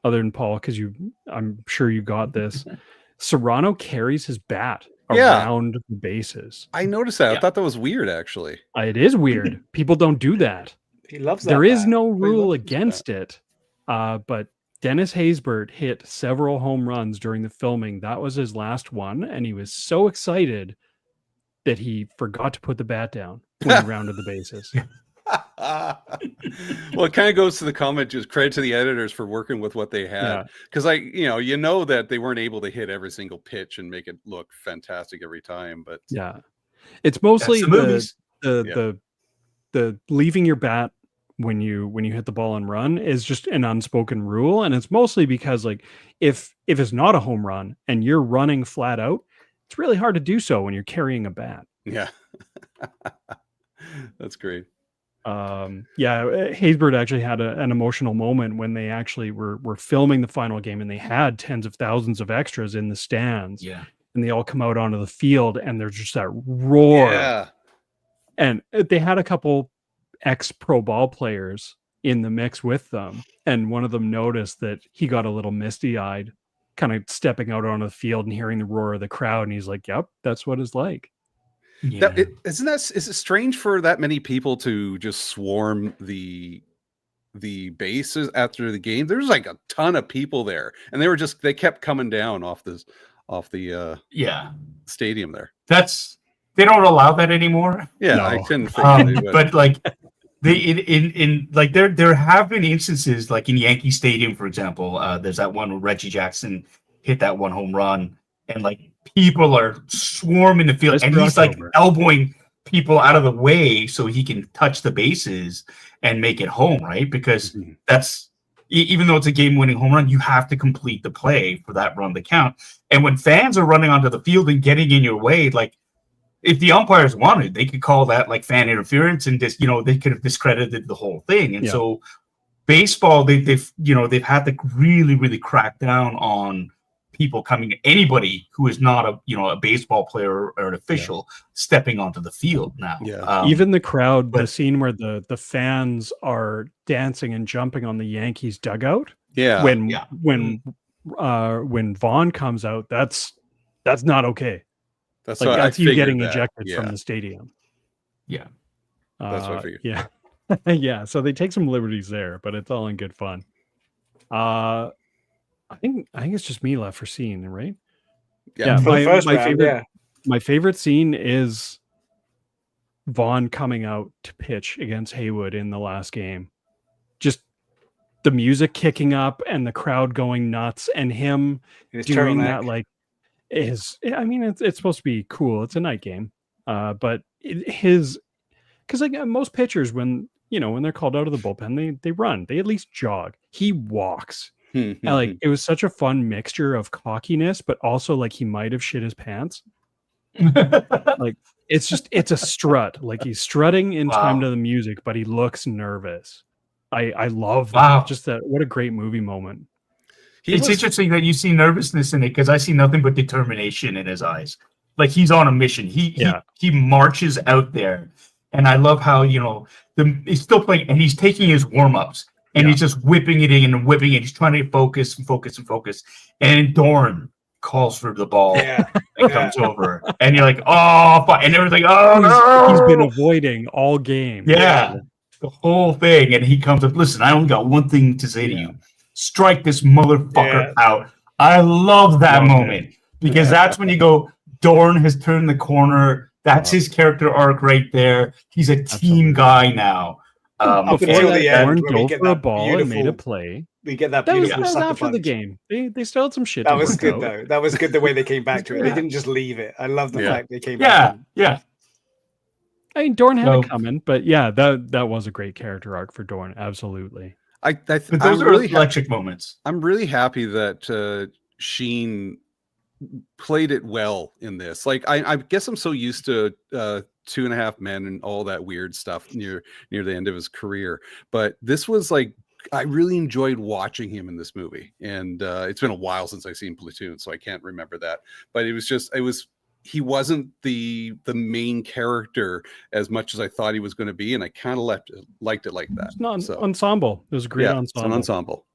A: other than Paul, because I'm sure you got this, Serrano carries his bat around the bases.
C: I noticed that.
D: Yeah.
C: I thought that was weird, actually.
A: It is weird. People don't do that.
B: He loves that.
A: There is
B: bat.
A: no
B: He
A: rule
B: loves his
A: against it. But Dennis Haysbert hit several home runs during the filming. That was his last one, and he was so excited that he forgot to put the bat down when he rounded the bases.
C: Well, it kind of goes to the comment, just credit to the editors for working with what they had. Because that they weren't able to hit every single pitch and make it look fantastic every time. But
A: Yeah. It's mostly
D: That's the movies.
A: the leaving your bat when you hit the ball and run is just an unspoken rule. And it's mostly because, like, if it's not a home run and you're running flat out, it's really hard to do so when you're carrying a bat.
C: yeah. That's great.
A: Haysbert actually had an emotional moment when they actually were filming the final game, and they had tens of thousands of extras in the stands.
D: Yeah.
A: And they all come out onto the field, and there's just that roar.
C: Yeah.
A: And they had a couple ex-pro ball players in the mix with them, and one of them noticed that he got a little misty-eyed, kind of stepping out onto the field and hearing the roar of the crowd, and he's like, "Yep, that's what it's like."
D: Yeah.
C: Is it strange for that many people to just swarm the bases after the game? There's like a ton of people there, and they kept coming down off the stadium there.
D: They don't allow that anymore.
C: Yeah,
A: No.
C: I couldn't figure they would.
D: But like there have been instances like in Yankee Stadium, for example. There's that one where Reggie Jackson hit that one home run, and like people are swarming the field,
A: That's
D: and he's like
A: October.
D: elbowing people out of the way so he can touch the bases and make it home, right? Because
C: Mhm.
D: that's even though it's a game-winning home run, you have to complete the play for that run to count. And when fans are running onto the field and getting in your way, like if the umpires wanted, they could call that like fan interference, and just they could have discredited the whole thing. And so baseball, they've had to really, really crack down on people anybody who is not a baseball player or an official stepping onto the field now.
C: Yeah.
A: Even the crowd, the
D: but-
A: scene where the fans are dancing and jumping on the Yankees dugout
C: Yeah.
A: when Vaughn comes out, that's not okay.
C: That's
A: Like
C: what
A: that's
C: I
A: you
C: figured
A: getting
C: that.
A: ejected
C: Yeah.
A: from the stadium.
D: Yeah.
C: That's what I figured.
A: Yeah. Yeah. So they take some liberties there, but it's all in good fun. I think it's just me left for scene, right?
C: Yeah.
B: For the first round,
A: favorite, my favorite scene is Vaughn coming out to pitch against Haywood in the last game. Just the music kicking up and the crowd going nuts, and him
B: His
A: doing
B: turtleneck.
A: that it's supposed to be cool. It's a night game. But his because like most pitchers, when they're called out of the bullpen, they run, they at least jog. He walks. And like it was such a fun mixture of cockiness, but also like he might have shit his pants. Like it's a strut. Like he's strutting in time to the music, but he looks nervous. I love that.
D: Wow.
A: Just that. What a great movie moment.
D: It's interesting that you see nervousness in it because I see nothing but determination in his eyes. Like he's on a mission. He marches out there, and I love how he's still playing and he's taking his warm-ups and he's just whipping it in and whipping it. He's trying to focus. And Dorn calls for the ball and comes over, and you're like, oh, fuck. And everything. Oh, no!
A: He's been avoiding all game.
D: Yeah, the whole thing, and he comes up. Listen, I only got one thing to say to you. Strike this motherfucker out. I love that moment because that's when you go, Dorn has turned the corner. That's his character arc right there. He's a team guy now.
B: Up until the end,
A: Dorn dove for a ball and made a play.
B: We get that
A: That
B: beautiful
A: was
B: sucker
A: after the
B: punch.
A: game. They still had some shit.
B: That was good though. That was good the way they came back to it. They didn't just leave it. I love the fact they came back.
D: Yeah.
A: I mean, Dorn had it coming, but yeah, that was a great character arc for Dorn. Absolutely.
D: But those are really electric moments.
C: I'm really happy that Sheen played it well in this. Like, I guess I'm so used to 2.5 Men and all that weird stuff near the end of his career, but this was like, I really enjoyed watching him in this movie. And it's been a while since I've seen Platoon, so I can't remember that. But he wasn't the main character as much as I thought he was going to be, and I kind of liked it like that.
A: It's not ensemble. It was a great ensemble.
C: It's an ensemble.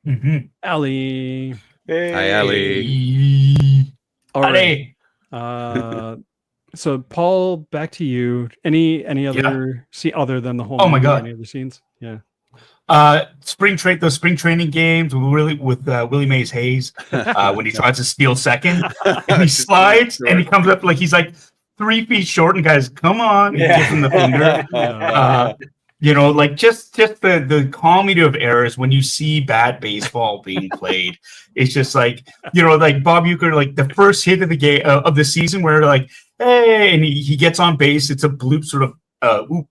A: Mm-hmm. Allie.
B: Hey.
C: Hi, Allie.
A: All right. So Paul, back to you. Any other other than the whole?
D: Oh my God!
A: Any other scenes? Yeah.
D: Spring training games with Willie Mays Hayes when he tries to steal second and he slides and he comes up like he's like 3 feet short and guys, come on, and gives him the finger. Like just the comedy of errors when you see bad baseball being played. It's just like like Bob Uecker, like the first hit of the game of the season where like, hey, and he gets on base. It's a bloop sort of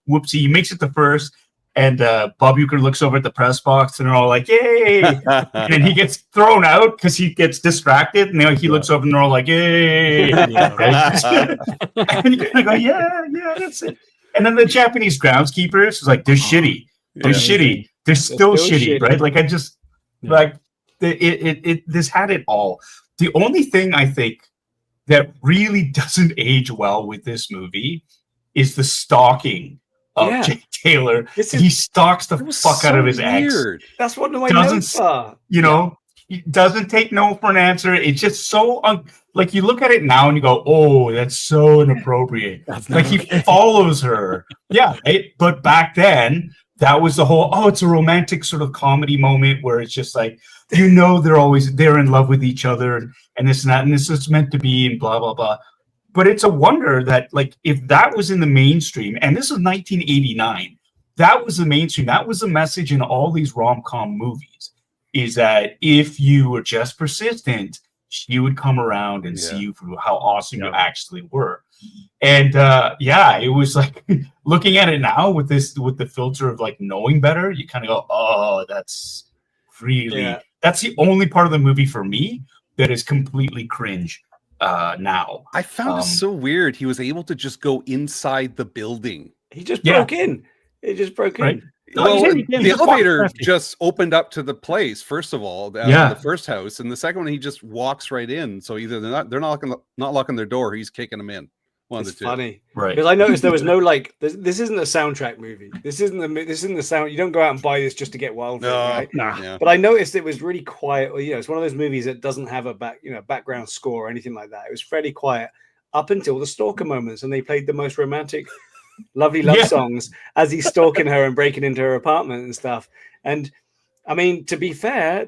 D: whoopsie. He makes it the first. And Bob Uecker looks over at the press box, and they're all like, "Yay!" And then he gets thrown out because he gets distracted, and he looks over, and they're all like, "Yay!" And you kind of go, "Yeah, that's it." And then the Japanese groundskeepers is like, "They're shitty. They're shitty. They're still shitty, right?" Like I just like this had it all. The only thing I think that really doesn't age well with this movie is the stalking of Jake Taylor. He stalks the fuck out of his ex.
B: That's what my notes are.
D: He doesn't take no for an answer. It's just so like you look at it now and you go, oh, that's so inappropriate. Like he follows her. Yeah, right? But back then that was the whole, it's a romantic sort of comedy moment where it's just like, they're in love with each other and this and that, and this is meant to be and blah, blah, blah. But it's a wonder that, like, if that was in the mainstream, and this is 1989, that was the mainstream, that was the message in all these rom-com movies, is that if you were just persistent, she would come around and see you for how awesome you actually were. And it was like, looking at it now with the filter of like knowing better, you kind of go, oh, that's really, that's the only part of the movie for me that is completely cringe. Now
C: I found it so weird. He was able to just go inside the building.
B: He just broke in. It just broke in.
C: Well, the elevator just opened up to the place. First of all, the first house, and the second one, he just walks right in. So either they're not locking their door. He's kicking them in.
B: It's funny,
D: right?
B: Because I noticed there was no like. This isn't a soundtrack movie. This isn't the sound. You don't go out and buy this just to get wild. Right?
A: Nah.
C: Yeah.
B: But I noticed it was really quiet. It's one of those movies that doesn't have a background score or anything like that. It was fairly quiet up until the stalker moments, and they played the most romantic, lovely love songs as he's stalking her and breaking into her apartment and stuff. And I mean, to be fair,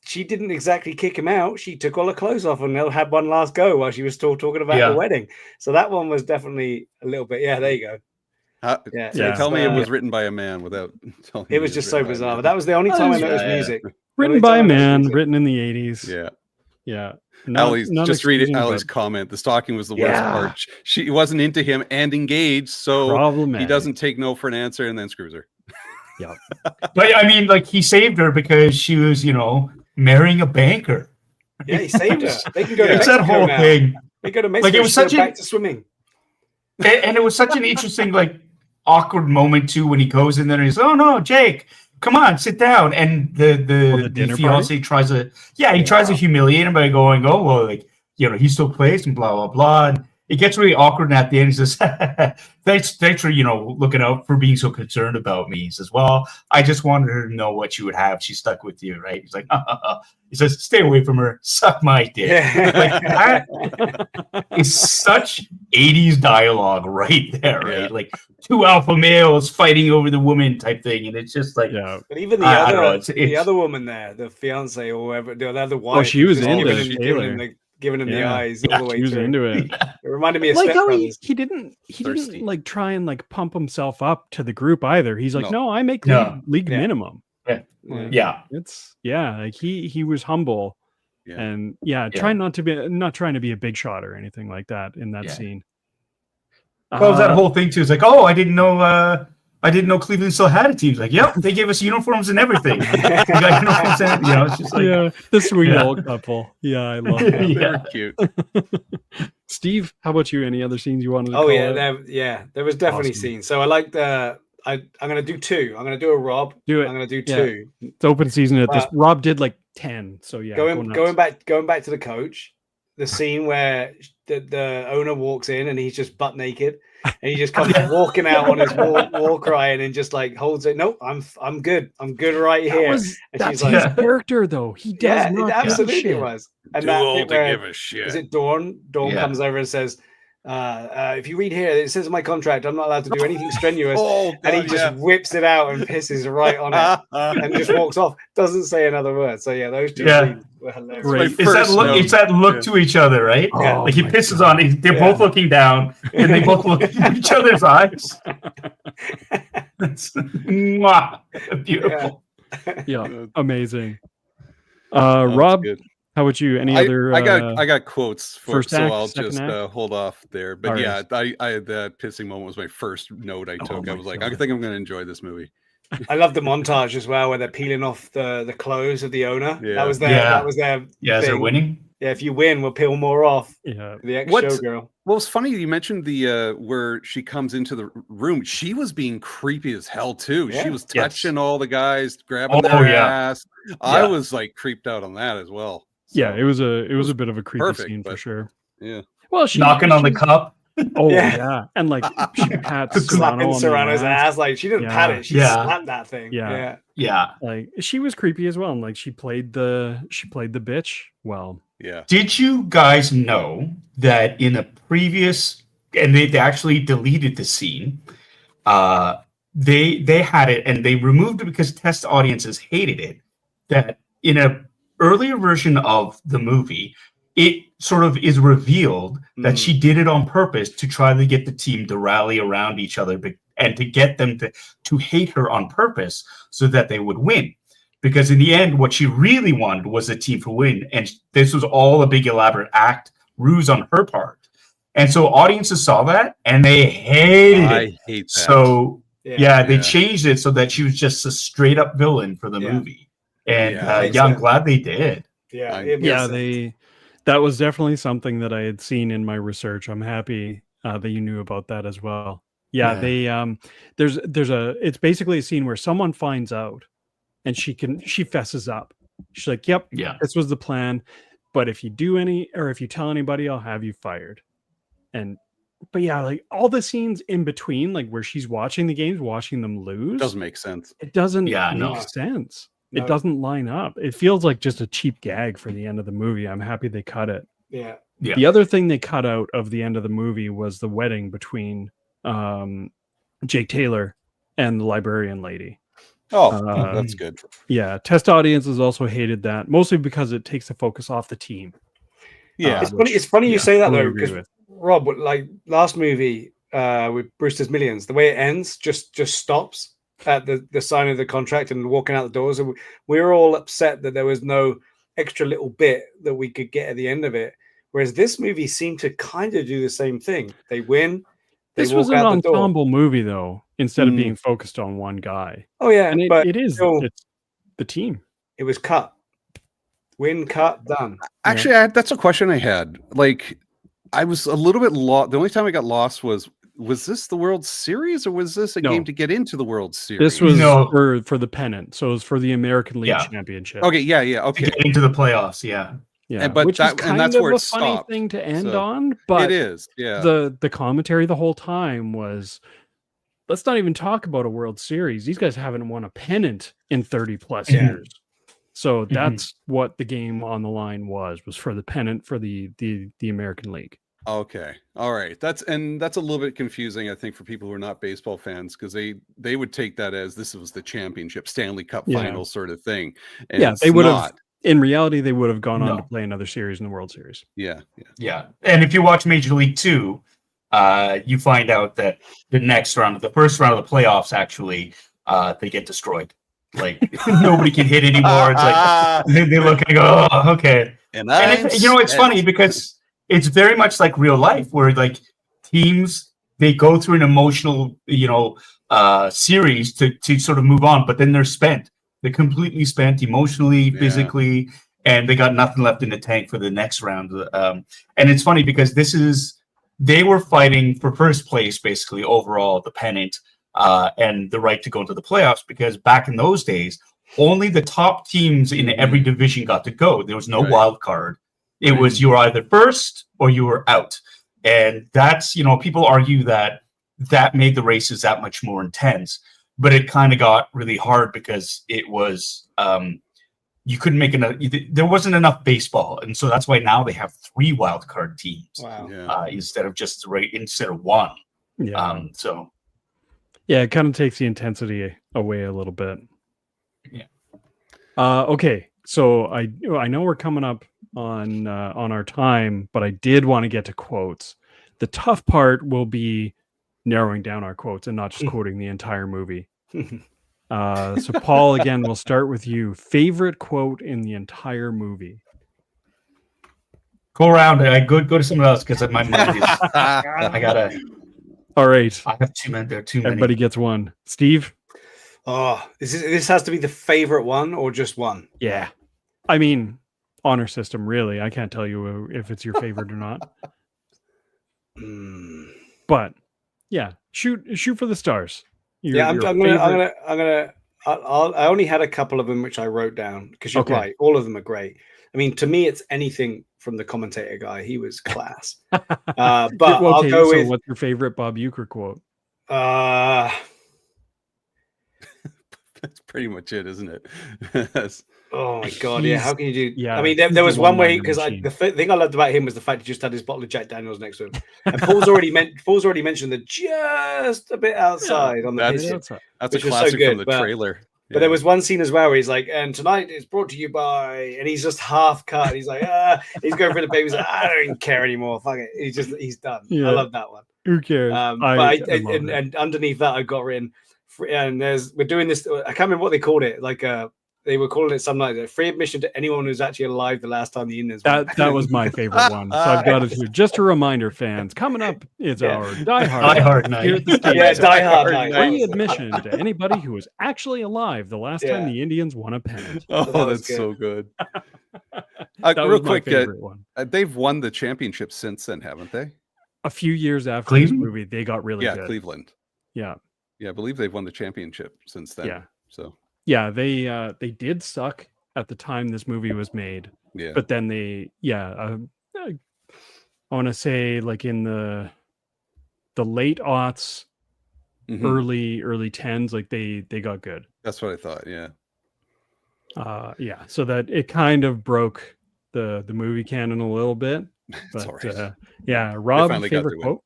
B: she didn't exactly kick him out. She took all her clothes off and had one last go while she was still talking about the wedding. So that one was definitely a little bit. Yeah, there you go.
C: Tell me it was written by a man without telling me.
B: It was just so bizarre. But that was the only time I noticed music.
A: Written by a man, written in the 80s.
C: Yeah.
A: Yeah.
C: Allie's
A: not
C: just read it.
A: excusing,
C: Allie's
A: but
C: comment. The stalking was the worst
A: Yeah.
C: part. She wasn't into him and engaged, so he
A: problematic.
C: doesn't take no for an answer and then screws her.
A: Yeah.
D: But I mean, like, he saved her because she was, marrying a banker.
B: Yeah, he saved her. They can go to
D: It's
B: Mexico
D: that whole
B: now.
D: thing.
B: They go to Mexico.
D: Like, it was
B: She goes
D: such a-
B: back to swimming.
D: And it was such an interesting, like, awkward moment too when he goes in there and he's, "Oh no, Jake, come on, sit down." And the
A: dinner
D: fiance tries to, tries to humiliate him by going, "Oh well, like, he still plays and blah blah blah." And it gets really awkward. And at the end, he says, "Thanks for looking out for being so concerned about me." He says, "Well, I just wanted her to know what you would have. She stuck with you, right?" He's like, he says, "Stay away from her. Suck my dick." Like, that is such 80s dialogue right there, right?
C: Yeah.
D: Like, two alpha males fighting over the woman type thing, and it's just like,
A: Yeah.
B: But even the
D: I don't know,
B: other, the
D: it's-
B: other woman there, the fiance or whatever, the other wife,
A: she was
B: just
A: into
B: giving him the
A: Yeah.
B: eyes
D: Yeah,
B: all the way
A: She was
B: through.
A: into it.
B: It reminded me of
A: Like
B: Step
A: how
B: Brothers.
A: he didn't
C: Thirsty.
A: like try and like pump himself up to the group either. He's like,
C: No.
A: no, I make
D: No.
A: league
B: Yeah.
A: minimum.
B: Yeah.
D: yeah.
A: It's like he was humble
C: Yeah.
A: and trying not trying to be a big shot or anything like that in that
D: Yeah.
A: scene.
D: Well, that whole thing too is like, oh, I didn't know Cleveland still had a team. It's like, yep, they gave us uniforms and everything. We got uniforms and, it's just like,
A: the sweet
D: Yeah.
A: old couple. Yeah, I love that.
C: They
D: Yeah.
C: were cute.
A: Steve, how about you? Any other scenes you wanted to
B: Oh
A: call
B: yeah,
A: out?
B: there was definitely
A: Awesome.
B: scenes. So I like the. I'm gonna do two. I'm gonna do a Rob.
A: Do it.
B: I'm gonna do
A: Yeah.
B: two.
A: It's open season at this.
B: But-
A: Rob did like 10. So yeah, go nuts.
B: Going back to the coach. The scene where the owner walks in and he's just butt naked and he just comes walking out on his war cry and then just like holds it. Nope, I'm good. I'm good right here. And
A: That's
B: she's like,
A: his character though. He does
B: yeah,
A: not
B: it
A: give a
B: absolutely
A: shit.
B: was. And
C: Too
B: that
C: old
B: bit
C: to
B: where-
C: give a shit.
B: is it Dawn? Dawn
D: Yeah.
B: comes over and says, if you read here, it says in my contract, I'm not allowed to do anything strenuous.
C: Oh,
B: And he
C: God,
B: just whips it out and pisses right on it and just walks off. Doesn't say another word. So yeah, those two
D: Yeah.
B: scenes were hilarious.
A: Great.
C: My
D: it's that
C: first
D: look.
C: note.
D: It's that look
C: Yeah.
D: to each other, right?
B: Yeah.
D: Like he
A: my
D: pisses
A: God.
D: on. They're
B: Yeah.
D: both looking down, and they both look in each other's eyes. It's mwah, beautiful.
A: Yeah, amazing.
C: That's
A: Rob,
C: good.
A: how about you? Any
C: I
A: other?
C: I got quotes for
A: first
C: so
A: act,
C: I'll
A: second
C: just
A: act?
C: hold off there. But
A: All
C: yeah,
A: right.
C: I that pissing moment was my first note I took. I
A: my
C: was like,
A: God.
C: I think I'm gonna enjoy this movie.
B: I love the montage as well, where they're peeling off the clothes of the owner.
C: Yeah.
B: That was their.
D: Yeah.
B: That was their.
D: Yeah, as they're
B: thing.
D: winning.
B: Yeah, if you win, we'll peel more off.
A: Yeah,
B: The ex
C: What-
B: showgirl.
C: Well, it's funny you mentioned the where she comes into the room. She was being creepy as hell too.
B: Yeah.
C: She was
D: Yes.
C: touching all the guys, grabbing
D: Oh,
C: their
D: yeah.
C: ass. I
D: Yeah.
C: was like creeped out on that as well.
A: yeah.
C: So,
A: It was a bit of a creepy
C: perfect,
A: scene for
C: but-
A: sure.
C: yeah.
A: Well, she
D: Knocking on the
A: she's-
D: cup.
A: Oh
B: Yeah.
A: yeah, and like she pats
B: Slapping
A: Serrano on the
B: Serrano's ass. Like she didn't
A: Yeah.
B: pat it. She
D: Yeah.
B: slapped that thing.
A: Yeah.
B: Yeah.
D: Yeah.
A: Like she was creepy as well, and like she played the bitch well.
C: Yeah.
D: Did you guys know that in a previous, and they actually deleted the scene, they had it and they removed it because test audiences hated it, that in a earlier version of the movie, it sort of is revealed that she did it on purpose to try to get the team to rally around each other and to get them to hate her on purpose so that they would win. Because in the end, what she really wanted was a team to win. And this was all a big elaborate ruse on her part. And so audiences saw that and they hated it.
C: I hate that.
D: So yeah, they
C: Yeah.
D: changed it so that she was just a straight up villain for the
B: Yeah.
D: movie. And
C: Yeah,
B: makes
D: I'm
B: sense.
D: glad they did.
B: Yeah.
C: I-
B: it
A: Yeah,
B: was-
A: that was definitely something that I had seen in my research. I'm happy that you knew about that as well. Yeah,
D: Yeah.
A: they it's basically a scene where someone finds out and she fesses up. She's like, "Yep,
D: Yeah.
A: this was the plan, but if you tell anybody, I'll have you fired." But yeah, like all the scenes in between, like where she's watching the games, watching them lose,
C: Doesn't make sense.
A: it doesn't
D: Yeah,
A: make
D: no.
A: sense.
B: No.
A: It doesn't line up. It feels like just a cheap gag for the end of the movie. I'm happy they cut it.
B: Yeah.
D: Yeah.
A: The other thing they cut out of the end of the movie was the wedding between Jake Taylor and the librarian lady.
C: Oh,
A: Um,
C: that's good.
A: Yeah, test audiences also hated that, mostly because it takes the focus off the team.
C: Yeah.
B: It's funny you say that
A: totally
B: though,
A: agree
B: because
A: with.
B: Rob, like last movie with Brewster's Millions, the way it ends just stops at the sign of the contract and walking out the doors. And we were all upset that there was no extra little bit that we could get at the end of it. Whereas this movie seemed to kind of do the same thing. They win.
A: This was an ensemble movie, though, instead of being focused on one guy.
B: Oh, yeah.
A: And
B: but
A: it's the team.
B: It was cut. Win, cut, done.
C: Actually, that's a question I had. Like, I was a little bit lost. The only time I got lost was this the World Series or was this a game to get into the World Series?
A: This was for the pennant. So it was for the American League Championship.
C: Okay, okay.
D: To get into the playoffs, yeah.
C: But
A: which is kind
C: that's
A: of
C: where
A: a
C: it
A: funny
C: stopped.
A: thing to end on, but
C: it is. Yeah.
A: The commentary the whole time was, let's not even talk about a World Series. These guys haven't won a pennant in 30 plus years. So that's what the game on the line was for the pennant for the American League.
C: Okay. All right. That's a little bit confusing, I think, for people who are not baseball fans, because they would take that as this was the championship Stanley Cup final sort of thing. And
A: they would have. In reality, they would have gone on to play another series in the World Series.
C: Yeah.
D: And if you watch Major League 2, you find out that the first round of the playoffs, actually, they get destroyed. Like nobody can hit anymore. It's like they look and go, oh, okay. And it's funny because it's very much like real life, where like teams they go through an emotional, series to sort of move on, but then they're spent. They're completely spent emotionally, physically, and they got nothing left in the tank for the next round. And it's funny because they were fighting for first place, basically, overall, the pennant and the right to go into the playoffs, because back in those days, only the top teams in every division got to go. There was no wild card. It was you were either first or you were out. And that's, people argue that made the races that much more intense. But it kind of got really hard because it was you couldn't make enough. There wasn't enough baseball, and so that's why now they have 3 wild card teams instead of one.
A: Yeah. It kind of takes the intensity away a little bit.
D: Yeah.
A: Okay, so I know we're coming up on our time, but I did want to get to quotes. The tough part will be narrowing down our quotes and not just quoting the entire movie. So Paul, again, we'll start with you. Favorite quote in the entire movie?
D: Go around. I go to someone else because my mind is. I gotta.
A: All right.
D: I have too many. There are too many.
A: Everybody gets one. Steve.
B: Oh, this has to be the favorite one or just one?
A: Yeah. I mean, honor system. Really, I can't tell you if it's your favorite or not. But. Yeah, shoot for the stars.
B: I only had a couple of them which I wrote down because you're right. All of them are great. I mean, to me, it's anything from the commentator guy. He was class. But I'll go with.
A: What's your favorite Bob Uecker quote?
C: That's pretty much it, isn't it?
B: Oh my god! Yeah, how can you do?
A: Yeah,
B: I mean, there was one way because the thing I loved about him was the fact he just had his bottle of Jack Daniels next to him. And Paul's already mentioned that just a bit outside on the pitch.
C: That's a classic from the trailer.
B: But there was one scene as well where he's like, and tonight is brought to you by, and he's just half cut. He's like, he's going for the baby. He's like, I don't even care anymore. Fuck it. He's done. Yeah. I love that one.
A: Who cares?
B: And underneath that, I got written, and we're doing this. I can't remember what they called it. Like they were calling it something like that. Free admission to anyone who's actually alive the last time the Indians won.
A: That was my favorite one. So I've got it here. Just a reminder, fans. Coming up is our Die Hard
D: night.
A: Here at the stage.
B: Yeah, Die Hard night.
A: Free admission to anybody who was actually alive the last time the Indians won a pennant.
C: Oh, that's so good. Real quick, they've won the championship since then, haven't they?
A: A few years after this movie, they got really good.
C: Yeah, Cleveland.
A: Yeah.
C: Yeah, I believe they've won the championship since then.
A: Yeah.
C: So.
A: Yeah, they did suck at the time this movie was made.
C: Yeah.
A: But then I want to say like in the late aughts, early tens, like they got good.
C: That's what I thought. Yeah.
A: Yeah. So that it kind of broke the movie canon a little bit. But yeah, Rob, favorite quote?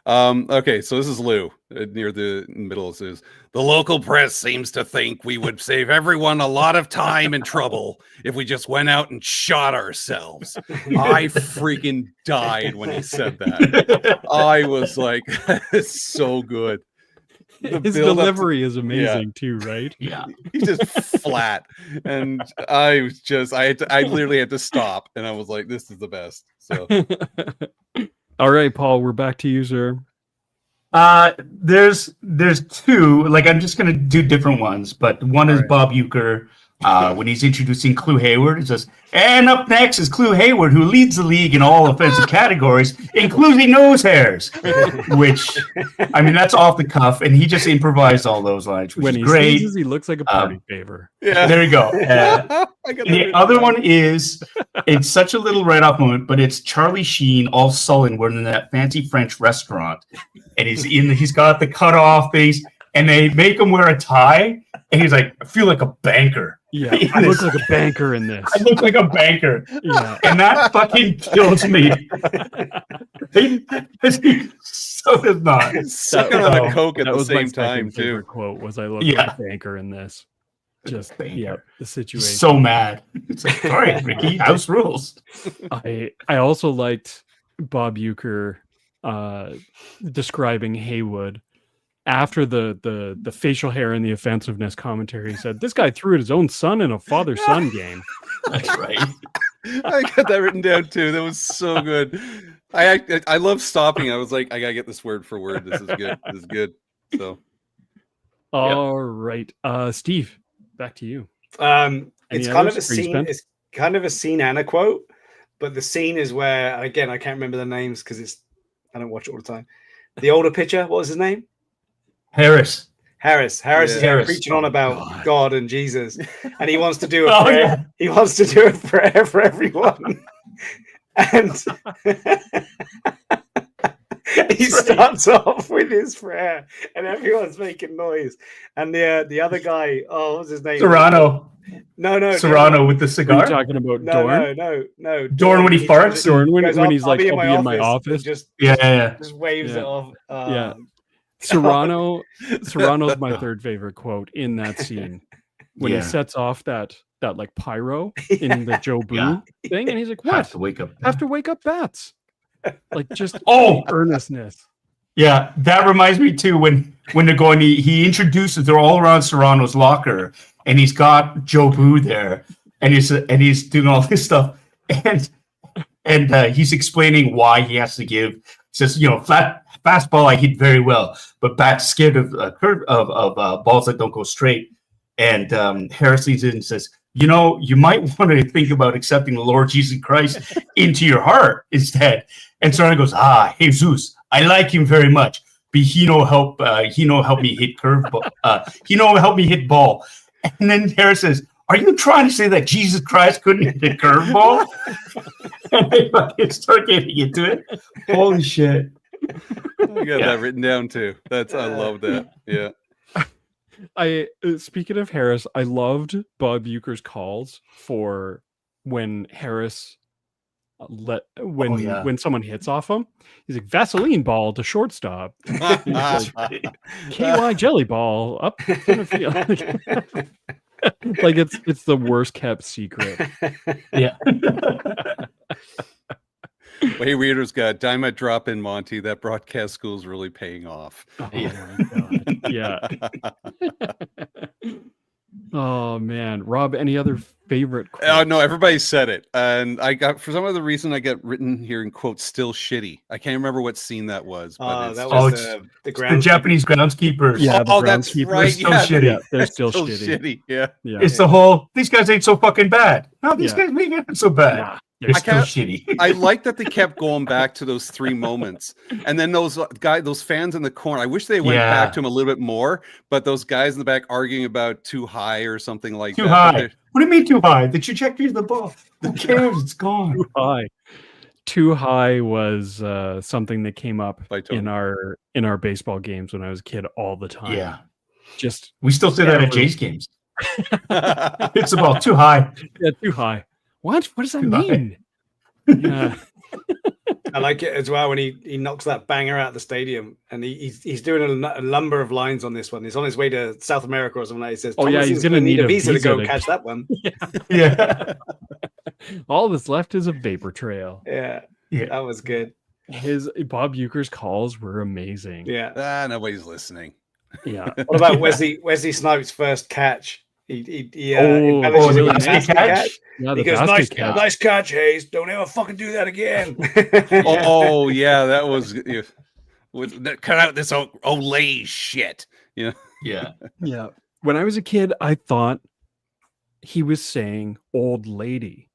C: Okay, so this is Lou near the middle. It says, the local press seems to think we would save everyone a lot of time and trouble if we just went out and shot ourselves. I freaking died when he said that. I was like, it's so good.
A: His
C: build up to-
A: delivery is amazing too, right?
D: Yeah.
C: he's just flat, and I literally had to stop, and I was like, "This is the best." So
A: All right, Paul, we're back to you, sir.
D: There's two. Like I'm just gonna do different ones, but one is
B: Alright.
D: Bob Uecker when he's introducing Clu Hayward. It says, "And up next is Clu Hayward, who leads the league in all offensive categories, including nose hairs." Which, I mean, that's off the cuff, and he just improvised all those lines, which
A: When
D: is
A: he
D: great.
A: sneezes, he looks like a party favor.
C: yeah,
D: There you go.
C: I got
D: The other one is, it's such a little write-off moment, but it's Charlie Sheen all sullen. We're in that fancy French restaurant, and he's got the cut-off face, and they make him wear a tie, and he's like, "I feel like a banker.
A: Yeah, I look like a banker in this.
D: I look like a banker,"
A: Yeah.
D: and that fucking kills me. So does not.
C: sucking on
D: Oh,
C: a Coke at
A: That
C: the
A: was my
C: same time
A: second
C: too.
A: favorite quote was I look
D: Yeah.
A: like a banker in this. Just
D: Banker.
A: yeah, the situation.
D: So mad. It's like, all right, Ricky, house rules.
A: I also liked Bob Uecker describing Haywood after the facial hair and the offensive commentary. He said, "This guy threw at his own son in a father-son game."
D: That's right.
C: I got that written down too. That was so good. I love stopping. I was like, I gotta get this word for word. This is good. This is good. So
A: All right, Steve, back to you.
B: It's
A: Any
B: kind of
A: others?
B: a
A: Are you
B: scene.
A: spent?
B: It's kind of a scene and a quote, but the scene is where, again, I can't remember the names because I don't watch it all the time. The older pitcher, what was his name?
D: Harris.
B: Harris is
D: Harris.
B: there preaching on
D: Oh,
B: about God and Jesus, and he wants to do a
D: Oh,
B: prayer.
D: yeah.
B: He wants to do a prayer for everyone, and he starts off with his prayer, and everyone's making noise. And the other guy, oh, what's his name?
D: Serrano.
B: No,
D: Serrano with the
A: Are you
D: cigar.
A: talking about
B: No,
A: Dorn?
B: no.
D: Dorn when he farts.
A: Dorn when
B: goes,
A: he's
B: "I'll
A: like,
B: be
A: "I'll be in my
B: and
A: office."
B: Just
D: Yeah.
B: waves
A: Yeah.
B: it off.
A: Yeah. Serrano's my third favorite quote in that scene when
D: Yeah.
A: he sets off that like pyro in the Joe Boo
D: Yeah.
A: thing, and he's like,
D: Have
A: "What?
D: to wake up.
A: Have to wake up bats?" Like just
D: Oh,
A: earnestness.
D: yeah. That reminds me too when they're going. He introduces. They're all around Serrano's locker, and he's got Joe Boo there, and he's doing all this stuff, and he's explaining why he has to give. He says, fastball I hit very well, but bats scared of balls that don't go straight. And Harris leads in and says, you might want to think about accepting the Lord Jesus Christ into your heart instead. And Serrano goes, Jesus, I like him very much, but he no help me hit curveball. He no help me hit ball. And then Harris says, "Are you trying to say that Jesus Christ couldn't hit a curveball?" And they fucking start getting into it. Holy shit.
C: I got that written down too. I love that. Yeah.
A: Speaking of Harris, I loved Bob Uecker's calls for when Harris when someone hits off him. He's like, "Vaseline ball to shortstop." KY jelly ball up center field. Like it's the worst kept secret.
D: Yeah.
C: Way Weirder's got Dynamite Drop in Monty. That broadcast school's really paying off.
A: Oh my god. Yeah. Oh man, Rob, any other favorite quotes?
C: Oh no, everybody said it, and I got, for some other reason, I got written here in quotes, "still shitty." I can't remember what scene that was, but it's
B: that
C: just-
B: was
D: it's
B: the
D: The
B: ground.
D: Japanese groundskeepers.
A: Yeah, the
C: oh, that's
A: groundskeepers
C: right.
D: still
C: Yeah,
D: shitty.
A: Yeah, they're
C: that's
A: still shitty.
C: Yeah,
A: Yeah.
D: It's the whole, these guys ain't so fucking bad. No, these
A: Yeah.
D: guys ain't so bad.
A: Nah,
D: They're
C: I
D: still
C: can't-
D: shitty.
C: I like that they kept going back to those three moments, and then those fans in the corner. I wish they went
D: Yeah.
C: back to him a little bit more, but those guys in the back arguing about too high or something like
D: Too
C: that.
D: high.
C: But they're-
D: What do you mean too high? The trajectory of the ball. Who cares? It's gone.
A: Too high was something that came up
C: By Tony.
A: in our baseball games when I was a kid all the time.
D: Yeah.
A: Just
D: We still say that at
A: Terrible.
D: Jays games. It's about too high.
A: yeah, too high. What does that
D: Too high.
A: mean? Yeah.
B: I like it as well when he knocks that banger out of the stadium, and he's doing a number of lines on this one. He's on his way to South America or something like that. He says,
A: Oh, yeah,
B: "Thomas
A: he's
B: is
A: gonna
B: need a
A: need
B: visa to go
A: to-
B: catch that one."
D: Yeah.
A: All that's left is a vapor trail.
B: Yeah,
D: Yeah.
B: that was good.
A: His Bob Uecker's calls were amazing.
B: Yeah,
C: Nobody's listening.
A: Yeah.
B: What about Wesley Snipes' first catch? He
A: Oh,
B: embellishes
D: the
B: it with a
D: basket
B: basket
D: catch?
A: Yeah,
B: He
A: the
B: goes,
A: basket catch.
B: nice catch, Hayes. Don't ever fucking do that again.
C: Oh yeah, that was cut out this Olay shit. You know?
D: Yeah.
A: Yeah. When I was a kid, I thought he was saying old lady.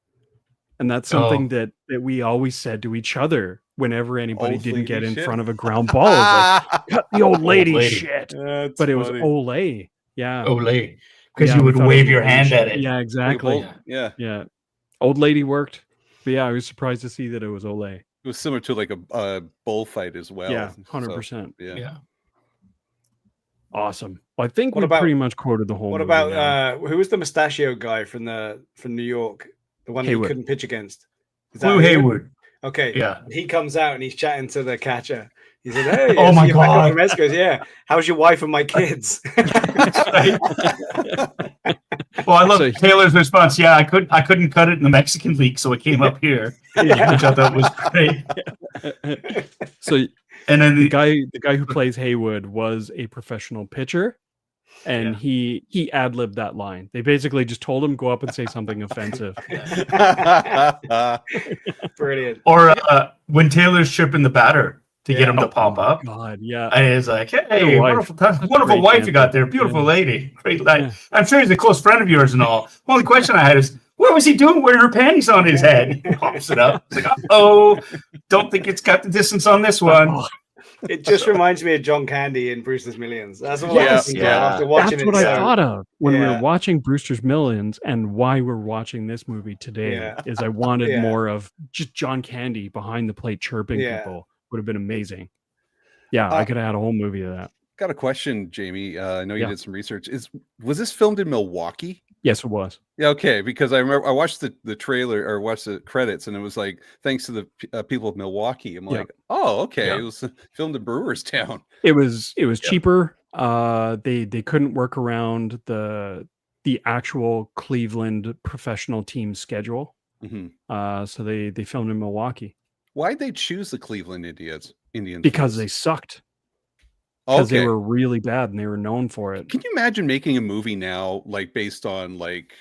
A: And that's something that we always said to each other whenever anybody
C: Old
A: didn't get
C: lady
A: in
C: shit?
A: front of a ground ball. It's like, cut the old lady,
D: lady.
A: shit.
C: That's
A: But it was
C: funny.
A: Olay. Yeah.
D: Olay. Because
A: Yeah,
D: you
A: we
D: would
A: thought it
D: wave
A: was
D: your
A: lady
D: hand
A: shit.
D: at it.
A: Yeah, exactly.
C: Yeah.
A: Yeah. Old lady worked. But yeah, I was surprised to see that it was Olay.
C: It was similar to like a bullfight as well.
A: Yeah,
C: so,
A: 100%.
C: yeah.
A: Awesome. Well, I think
B: What
A: we
B: about-
A: pretty much quoted the whole
B: What
A: movie now.
B: about who was the mustachio guy from New York? The one that
A: Haywood.
B: he couldn't pitch against? Is
D: Blue Haywood.
B: Okay.
D: Yeah.
B: He comes out and he's chatting to the catcher. He said, "Hey,
D: Oh my
B: you're back up
D: God.
B: from Esco's. Yeah. How's your wife and my kids?"
D: Well, I love
A: So-
D: Taylor's response. Yeah, I couldn't cut it in the Mexican League, so it came up here,
A: Yeah.
D: which I thought was great.
A: So
D: And then
A: the guy who plays Haywood was a professional pitcher, and he ad-libbed that line. They basically just told him go up and say something offensive.
B: Brilliant.
D: or when Taylor's chipping the batter to get him to
A: Oh
D: pop
A: my
D: up.
A: God, yeah.
D: And it's like, hey,
A: Good wife.
D: wonderful
A: Great
D: wife you got
A: answer.
D: there. Beautiful
A: Yeah.
D: lady. Great.
A: Yeah.
D: I'm sure he's a close friend of yours and all. Only question I had is, what was he doing wearing her panties on his head? He pops it up. It's like, oh, don't think it's got the distance on this one.
A: Oh,
B: It just reminds me of John Candy in Brewster's Millions. That's all
A: Yes.
B: I think of after watching
A: that's
B: it.
A: what I thought of when we
B: Yeah.
A: were watching Brewster's Millions, and why we're watching this movie today
B: Yeah.
A: is I wanted
B: Yeah.
A: more of just John Candy behind the plate chirping
B: Yeah.
A: people. Would have been amazing. Yeah, I could have had a whole movie of that.
C: Got a question, Jamie. I know you
A: Yeah.
C: did some research. Was this filmed in Milwaukee?
A: Yes, it was.
C: Yeah, okay. Because I remember I watched the trailer or watched the credits, and it was like thanks to the people of Milwaukee. I'm
A: Yeah.
C: like, oh, okay.
D: Yeah.
C: It was filmed in Brewerstown.
A: It was
D: Yeah.
A: cheaper. They couldn't work around the actual Cleveland professional team schedule.
C: Mhm.
A: So they filmed in Milwaukee
C: Why'd they choose the Cleveland Indians?
A: because
C: for
A: they
C: this?
A: sucked. Because
C: okay.
A: they were really bad and they were known for it.
C: Can you imagine making a movie now, like based on like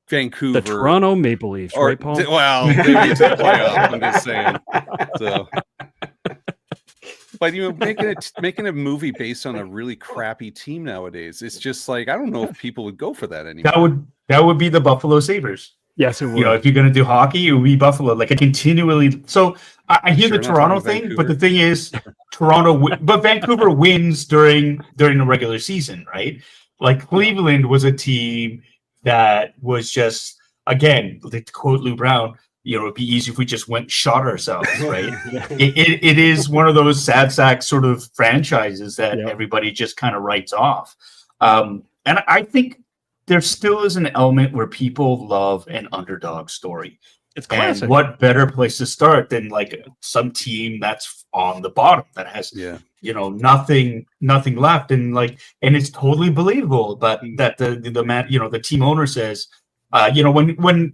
C: Vancouver,
A: The Toronto Maple Leafs, right, Paul?
C: Well, maybe it's a playoff. I'm just saying. So, but making a movie based on a really crappy team nowadays, it's just like I don't know if people would go for that anymore.
D: That would be the Buffalo Sabres.
A: Yes, it would.
D: You know, if you're going to do hockey, it would be Buffalo. Like a continually. So I hear
C: Sure,
D: the
C: not
D: Toronto
C: talking
D: thing, but the thing is, but Vancouver wins during the regular season, right? Like Cleveland was a team that was just, again, to quote Lou Brown, you know, it'd be easy if we just went and shot ourselves, right? it is one of those sad sack sort of franchises that everybody just kind of writes off. And I think there still is an element where people love an underdog story.
A: It's classic.
D: And what better place to start than like some team that's on the bottom that has, you know, nothing left, and it's totally believable. But that the man, you know, the team owner says, you know, when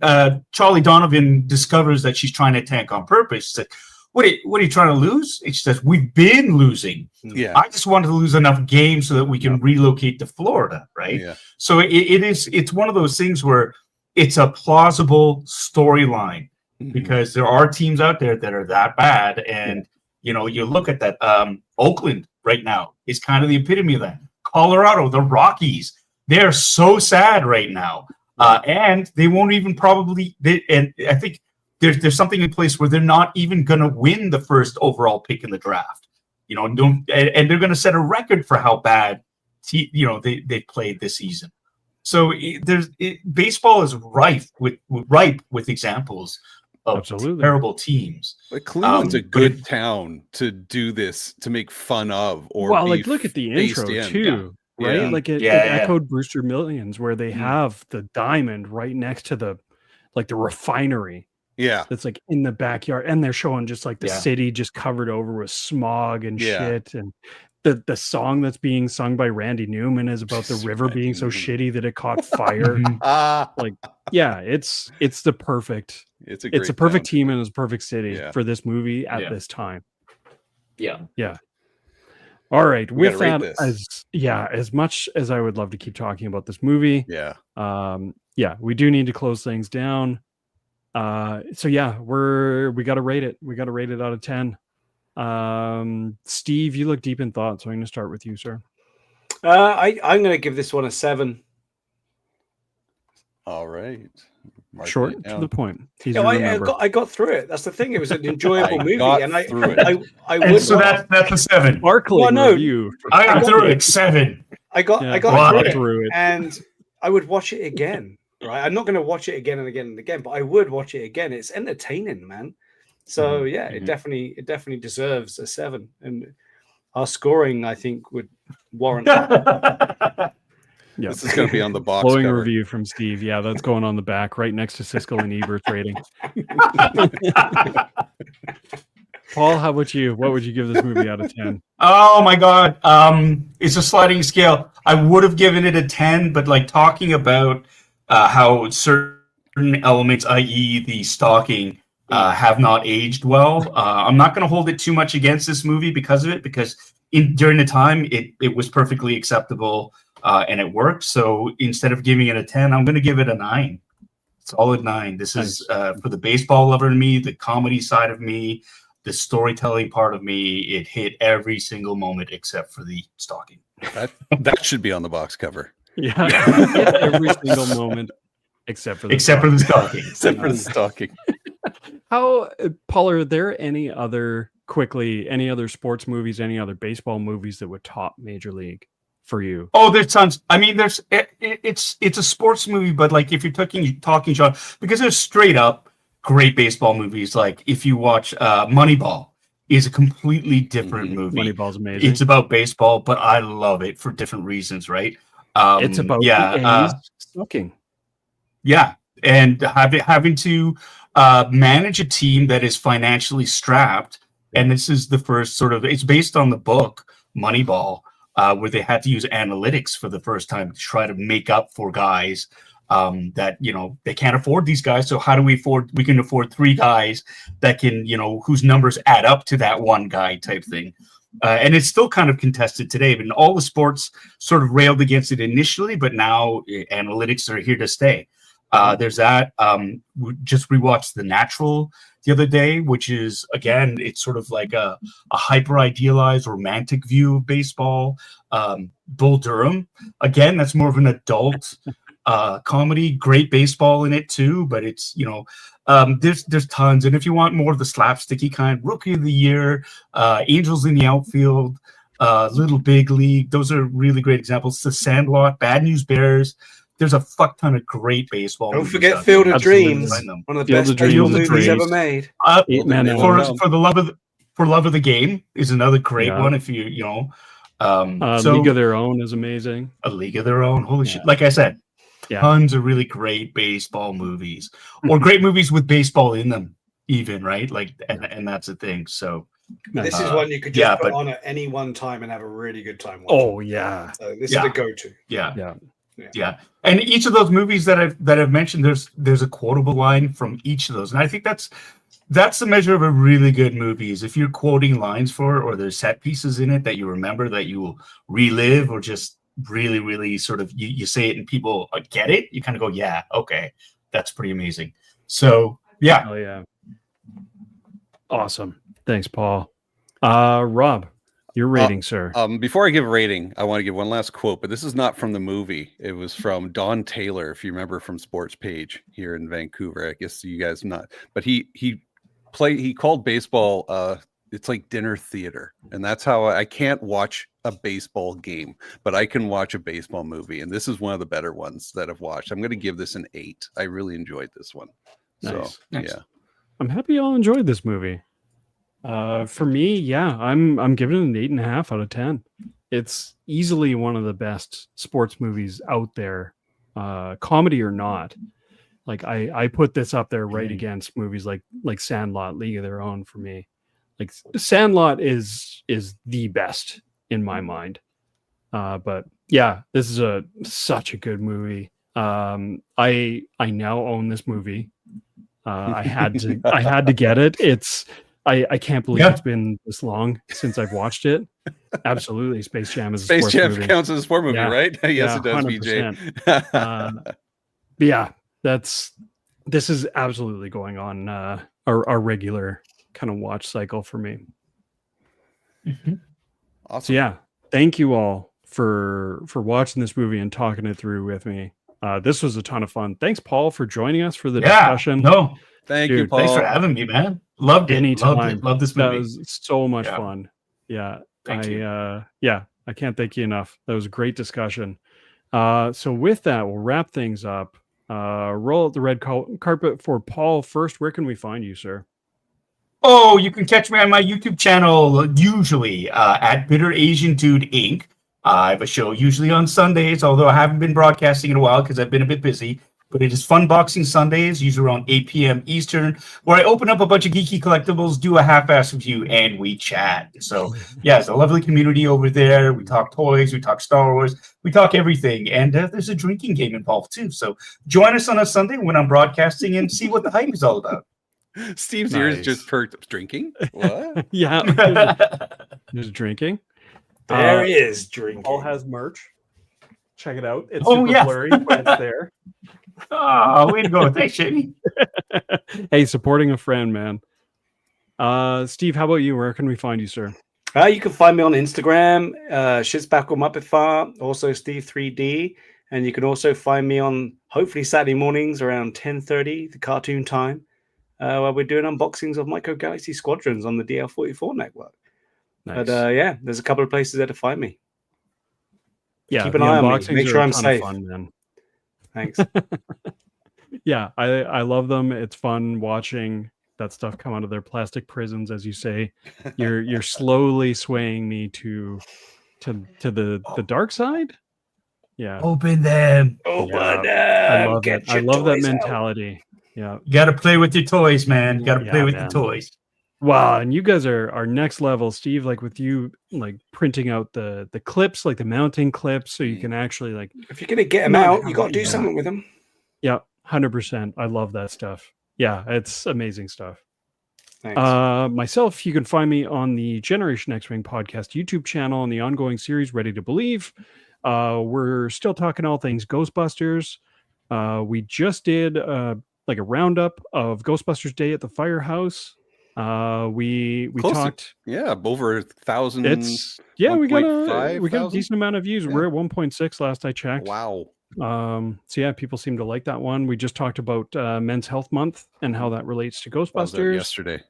D: Charlie Donovan discovers that she's trying to tank on purpose, she's like, what are you trying to lose? And she says, we've been losing.
C: Yeah,
D: I just wanted to lose enough games so that we can relocate to Florida, right?
C: Yeah.
D: So it's one of those things where it's a plausible storyline because there are teams out there that are that bad, and you know, you look at that. Oakland right now is kind of the epitome of that. Colorado, the Rockies, they're so sad right now, and they won't even probably. And I think there's something in place where they're not even going to win the first overall pick in the draft. You know, and they're going to set a record for how bad they played this season. So baseball is rife with examples of terrible teams.
C: But Cleveland's a good town to do this, to make fun of, or
A: look at the intro too, right?
C: Yeah.
A: Like it echoed Brewster Millions, where they have the diamond right next to the refinery.
C: Yeah,
A: that's like in the backyard, and they're showing just like the city just covered over with smog and shit, and the song that's being sung by Randy Newman is about the river being so shitty that it caught fire. It's the perfect. It's a perfect team and it's a perfect city for this movie at this time.
D: Yeah.
A: All right.
C: We
A: With
C: gotta rate
A: that,
C: this.
A: as much as I would love to keep talking about this movie,
C: Yeah.
A: we do need to close things down. So yeah, we got to rate it. We got to rate it out of 10. Steve, you look deep in thought, so I'm going to start with you, sir.
B: I'm going to give this one a 7.
C: All right.
A: Short to the point.
B: I got through it. That's the thing. It was an enjoyable movie, and I
D: would. So that's a 7.
A: Sparkling review.
D: I threw it 7.
B: I got through it, and I would watch it again. Right, I'm not going to watch it again and again and again, but I would watch it again. It's entertaining, man. So it definitely deserves a 7, and our scoring, I think, would warrant.
A: Yeah,
C: this is going to be on the box.
A: Glowing
C: cover.
A: review from Steve. Yeah, that's going on the back, right next to Siskel and Ebert's rating. Paul, how about you? What would you give this movie out of 10?
D: Oh my God, it's a sliding scale. I would have given it a 10, but like talking about how certain elements, i.e., the stalking, have not aged well. I'm not going to hold it too much against this movie because of it, because during the time it was perfectly acceptable and it worked. So instead of giving it a 10, I'm going to give it a 9. Solid 9. This is for the baseball lover in me, the comedy side of me, the storytelling part of me. It hit every single moment except for the stalking.
C: That should be on the box cover.
A: Yeah, every single moment except for the
D: stalking.
C: Except for the stalking.
A: How, Paul, are there any other sports movies, any other baseball movies that would top Major League for you?
D: Oh, there's tons. I mean, it's a sports movie, but like if you're talking, John, because there's straight up great baseball movies. Like if you watch Moneyball, is a completely different movie.
A: Moneyball's amazing.
D: It's about baseball, but I love it for different reasons, right?
A: It's about stalking.
D: Yeah, and having to manage a team that is financially strapped, and this is the first sort of. It's based on the book Moneyball, where they had to use analytics for the first time to try to make up for guys that they can't afford these guys. So how do we can afford 3 guys that can whose numbers add up to that one guy type thing. And it's still kind of contested today. But all the sports sort of railed against it initially, but now analytics are here to stay. There's that. We just rewatched The Natural the other day, which is, again, it's sort of like a hyper idealized romantic view of baseball. Bull Durham, again, that's more of an adult comedy. Great baseball in it too, but it's there's tons. And if you want more of the slapsticky kind, Rookie of the Year, Angels in the Outfield, Little Big League, those are really great examples. The Sandlot, Bad News Bears. There's a fuck ton of great baseball.
B: Don't forget Field of Dreams, one of the best baseball movies ever made.
D: For Love of the Game is another great one. If League
A: of Their Own is amazing.
D: A League of Their Own, holy shit! Like I said, tons of really great baseball movies, or great movies with baseball in them, even, right? Like, and that's the thing. So
B: this is one you could just put on at any one time and have a really good time watching.
A: Oh yeah,
B: so this is the go-to.
D: Yeah. And each of those movies that I've mentioned, there's a quotable line from each of those, and I think that's the measure of a really good movie. Is if you're quoting lines for it, or there's set pieces in it that you remember, that you will relive, or just really, really sort of you say it and people get it. You kind of go, yeah, okay, that's pretty amazing. So yeah.
A: Oh yeah. Awesome. Thanks, Paul. Rob, your rating, sir.
C: Before I give a rating, I want to give one last quote, but this is not from the movie. It was from Don Taylor, if you remember, from Sports Page here in Vancouver. I guess you guys not, but he called baseball it's like dinner theater, and that's how I can't watch a baseball game, but I can watch a baseball movie, and this is one of the better ones that I've watched. I'm going to give this an 8. I really enjoyed this one.
A: Nice.
C: Yeah,
A: I'm happy y'all enjoyed this movie. For me, I'm giving it an 8.5 out of 10. It's easily one of the best sports movies out there, comedy or not. Like I put this up there right against movies like Sandlot, League of Their Own for me. Like Sandlot is the best in my mind. But yeah, this is such a good movie. I now own this movie. I had to get it. It's I can't believe
D: Yeah.
A: it's been this long since I've watched it. Absolutely, Space Jam is a
C: Space
A: sports
C: Jam
A: movie.
C: counts as a sport movie,
A: Yeah.
C: right? Yes,
A: Yeah,
C: it does,
A: 100%.
C: BJ.
A: But yeah, this is absolutely going on our regular kind of watch cycle for me.
C: Awesome.
A: So yeah, thank you all for watching this movie and talking it through with me. This was a ton of fun. Thanks, Paul, for joining us for the discussion.
D: No,
C: Thank you,
A: Dude,
C: Paul.
D: thanks for having me, man. Loved it.
A: Anytime.
D: Loved this
A: That
D: movie.
A: was so much
D: Yeah.
A: fun. Yeah.
D: Thank you.
A: I can't thank you enough. That was a great discussion. So with that, we'll wrap things up. Roll out the red carpet for Paul first. Where can we find you, sir?
D: Oh, you can catch me on my YouTube channel, usually at Bitter Asian Dude Inc. I have a show usually on Sundays, although I haven't been broadcasting in a while because I've been a bit busy. But it is Fun Boxing Sundays, usually around 8 p.m. Eastern, where I open up a bunch of geeky collectibles, do a half-ass review, and we chat. So, yeah, it's a lovely community over there. We talk toys, we talk Star Wars, we talk everything. And there's a drinking game involved, too. So join us on a Sunday when I'm broadcasting and see what the hype is all about.
C: Steve's ears
A: Nice.
C: just perked up. Drinking? What?
A: Yeah. There's drinking.
B: There is drinking.
A: Paul has merch. Check it out. It's
D: Oh,
A: super
D: yeah.
A: blurry, but it's there.
D: Oh, way to go. Thanks, Jamie.
A: Hey, supporting a friend, man. Steve, how about you? Where can we find you, sir?
B: You can find me on Instagram, Shitspackle Muppet Farm, also Steve3D, and you can also find me on hopefully Saturday mornings around 10:30, the cartoon time, where we're doing unboxings of Micro Galaxy Squadrons on the DL44 network.
A: Nice.
B: But yeah, there's a couple of places there to find me.
A: Yeah,
B: keep an
A: the
B: eye on me.
A: unboxings
B: Make
A: are
B: sure
A: a
B: I'm
A: ton of
B: safe.
A: fun, man.
B: Thanks.
A: Yeah, I love them. It's fun watching that stuff come out of their plastic prisons, as you say. You're slowly swaying me to the dark side. Yeah,
D: Open them.
B: Open
A: I love
B: get
A: it. I
B: your
A: love that
B: toys out.
A: mentality. Yeah.
D: You got to play with your toys, man. You got to
A: Yeah,
D: play with
A: man.
D: your toys.
A: Wow, and you guys are next level, Steve. Like with you, like printing out the clips, like the mounting clips, so you can actually like.
B: If you're gonna get them
A: No,
B: out, you got to do
A: yeah.
B: something with them.
A: Yeah, 100%. I love that stuff. Yeah, it's amazing stuff.
B: Thanks.
A: Myself, you can find me on the Generation X-Wing podcast YouTube channel and the ongoing series Ready to Believe. We're still talking all things Ghostbusters. We just did like a roundup of Ghostbusters Day at the Firehouse. We
C: Close to-
A: talked.
C: Yeah, over 1,000.
A: We got a
C: 1,500?
A: decent amount of views.
C: Yeah.
A: We're at 1.6 last I checked.
C: Wow.
A: So yeah, people seem to like that one. We just talked about Men's Health Month and how that relates to
C: That was out
A: Ghostbusters.
C: yesterday.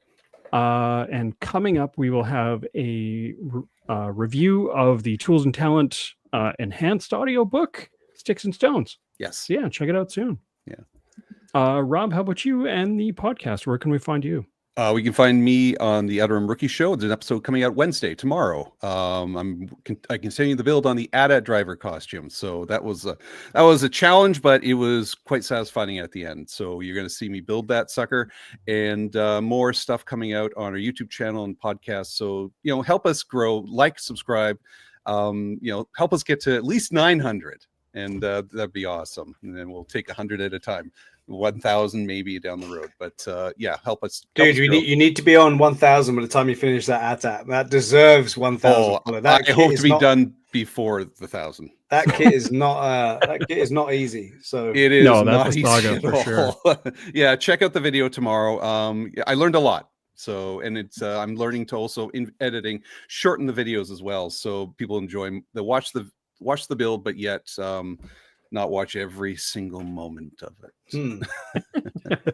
A: And coming up, we will have a review of the Tools and Talent enhanced audio book, Sticks and Stones.
C: Yes.
A: So yeah, check it out soon.
C: Yeah.
A: Rob, how about you and the podcast? Where can we find you?
C: We can find me on the Outer Rim Rookie Show. There's an episode coming out tomorrow. I continue the build on the AT-AT driver costume. So that was a challenge, but it was quite satisfying at the end. So you're going to see me build that sucker, and more stuff coming out on our YouTube channel and podcast. So help us grow, subscribe, help us get to at least 900, and that'd be awesome. And then we'll take 100 at a time. 1,000 maybe down the road, but help us,
B: Dude, you need to be on 1,000 by the time you finish that AT-AT. That deserves 1,000.
C: I hope to be done before the 1,000.
B: That kit is not that kit is not easy. So
C: it is
A: No,
C: not
A: that's a
C: easy
A: saga
C: at
A: for sure.
C: all. Yeah, check out the video tomorrow. I learned a lot. So, and it's I'm learning to also in editing shorten the videos as well, so people enjoy watch the build, but yet not watch every single moment of it.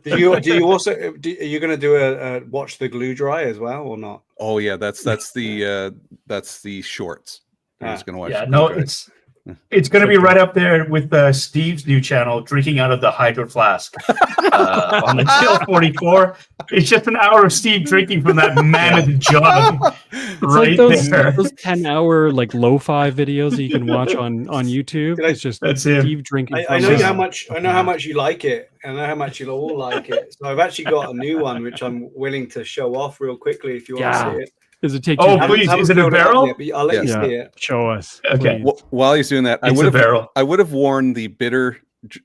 B: Do you also are you going to do a watch the glue dry as well or not?
C: Oh yeah, that's the shorts. I'm just gonna watch.
D: Yeah,
C: the
D: no,
C: glue dry.
D: it's going to be right up there with Steve's new channel, Drinking Out of the Hydro Flask on the Chill 44. It's just an hour of Steve drinking from that mammoth jug
A: It's
D: right
A: like
D: there.
A: those 10-hour like lo-fi videos that you can watch on YouTube. It's just
D: That's it.
A: Steve drinking.
B: I
A: from
B: know
A: a-
B: how much you like it. I know how much you'll all like it. So I've actually got a new one which I'm willing to show off real quickly if you want
A: Yeah.
B: to see it.
A: Does it take?
D: Oh,
A: two-
D: please. Is it a
B: filled up
D: barrel?
B: yet, but I'll let you see it.
A: Show us.
D: Okay.
A: please.
C: While he's doing that,
D: It's a barrel.
C: I would have worn the bitter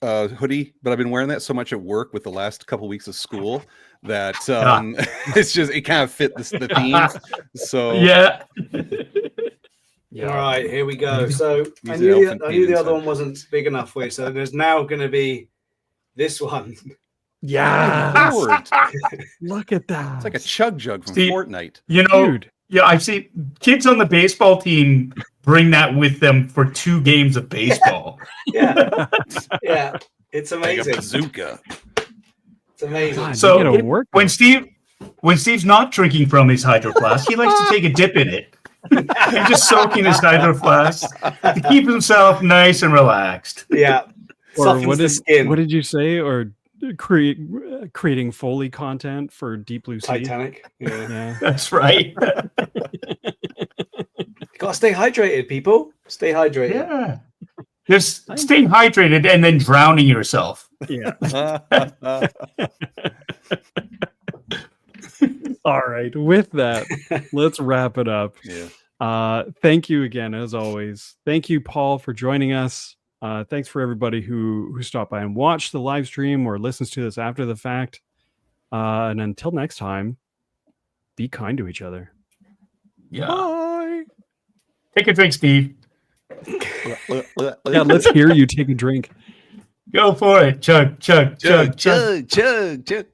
C: hoodie, but I've been wearing that so much at work with the last couple weeks of school that it's just it kind of fit the theme. So
D: Yeah.
B: All right, here we go. So I
C: He's
B: knew,
C: an elf
B: I knew
C: in
B: the other
C: inside.
B: one wasn't big enough for you, so there's now going to be this one.
A: Yeah.
C: Lord,
A: Look at that.
C: it's like a chug jug from
D: See,
C: Fortnite.
D: You know,
A: Dude.
D: yeah, I see kids on the baseball team bring that with them for 2 games of baseball.
B: Yeah, yeah, it's
C: Like a
B: amazing.
C: bazooka.
B: It's amazing.
A: God,
D: So
A: you gotta work
D: when
A: though.
D: Steve's not drinking from his hydro flask, he likes to take a dip in it. He's just soaking his hydro flask to keep himself nice and relaxed.
B: Yeah,
A: Or
B: softens the skin.
A: what did you say? Or creating Foley content for Deep Blue Sea.
B: Titanic. Yeah.
A: Yeah.
D: That's right.
B: Gotta stay hydrated, people. Stay hydrated.
D: Yeah. Just staying hydrated and then drowning yourself.
A: Yeah. All right. With that, let's wrap it up.
C: Yeah.
A: Thank you again, as always. Thank you, Paul, for joining us. Thanks for everybody who stopped by and watched the live stream or listens to this after the fact. And until next time, be kind to each other.
D: Yeah.
C: Bye.
D: Take a drink, Steve.
A: Yeah, let's hear you take a drink.
D: Go for it. Chug, chug, chug, chug.
C: chug.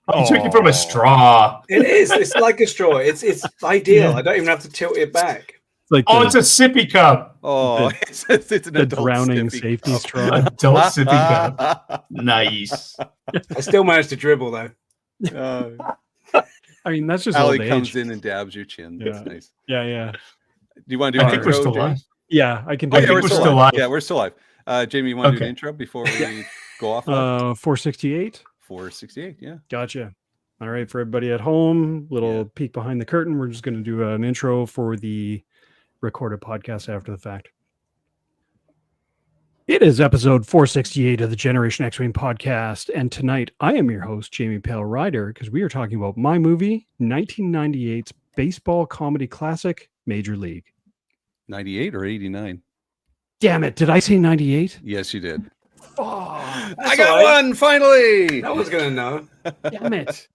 D: I'm drinking from a straw.
B: It is. It's like a straw. It's ideal.
D: Yeah.
B: I don't even have to tilt it back.
A: It's like
D: Oh, it's a sippy cup.
C: Oh, it's an
A: the
C: adult
A: drowning
C: sippy
A: safety
C: cup.
A: straw.
D: Adult sippy cup. Nice.
B: I still managed to dribble though.
A: I mean, that's just
C: Ali
A: old
C: comes
A: age.
C: in and dabs your chin. That's
A: Yeah.
C: nice.
A: Yeah.
C: Do you want to do
D: I
C: an
D: think we're
C: intro,
D: still
C: Jamie?
D: live.
A: Yeah, I can do
D: I
A: it.
D: think we're still live.
C: Yeah, we're still live. Jamie, you want to do
D: Okay.
C: an intro before we go off? Live?
A: 468.
C: 468, yeah.
A: Gotcha. All right, for everybody at home, little
C: Yeah.
A: peek behind the curtain. We're just going to do an intro for the recorded podcast after the fact. It is episode 468 of the Generation X-Wing podcast, and tonight I am your host, Jamie Pale Rider, because we are talking about my movie, 1998's baseball comedy classic, Major League.
C: 98 or 89?
A: Damn it, did I say 98?
C: Yes, you did.
A: Oh,
C: I got one, finally!
B: No one's gonna know.
A: damn it.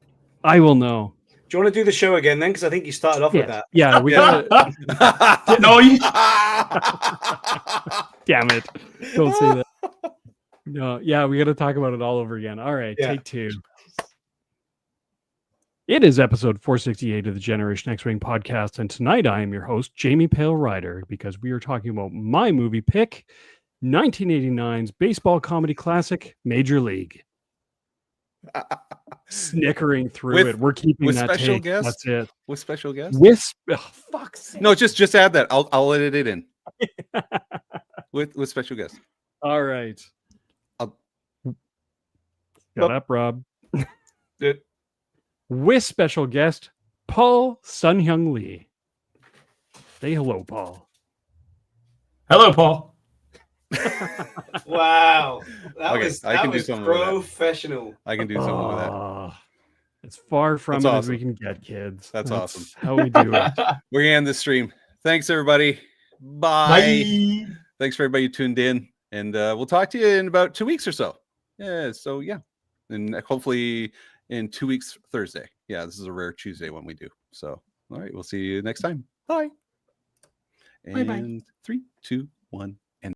A: I will know.
B: Do you want to do the show again then? Because I think you started off with that.
A: Yeah, we got
D: No, you.
A: Damn it. Don't say that. No, yeah, we got to talk about it all over again. All right,
B: Yeah.
A: take 2. It is episode 468 of the Generation X-Wing podcast, and tonight I am your host, Jamie Pale Rider, because we are talking about my movie pick, 1989's baseball comedy classic, Major League. Snickering through
C: With-
A: it. We're keeping
C: with
A: that
C: special
A: take.
C: guests?
A: That's it.
C: With special guest?
A: Fuck's sake.
C: No, just add that. I'll edit it in. with special guest.
A: All right.
C: I'll-
A: Shut up, Rob.
B: Good.
A: With special guest Paul Sun Hyung Lee. Say hello, Paul.
D: Hello, Paul.
B: Wow. That
C: Okay,
B: was,
C: I
B: that
C: can do
B: was
C: something with that.
B: professional.
C: I can do something with that.
A: Ah, as far from
C: That's
A: it as we
C: awesome.
A: can get, kids.
C: That's awesome.
A: How we do it.
C: We're gonna end this stream. Thanks, everybody. Bye.
D: Bye.
C: Thanks for everybody who tuned in, and we'll talk to you in about 2 weeks or so. Yeah. So yeah, and hopefully in 2 weeks Thursday. Yeah, this is a rare Tuesday one we do. So all right, we'll see you next time. Bye.
A: Bye-bye.
C: And 3, 2, 1.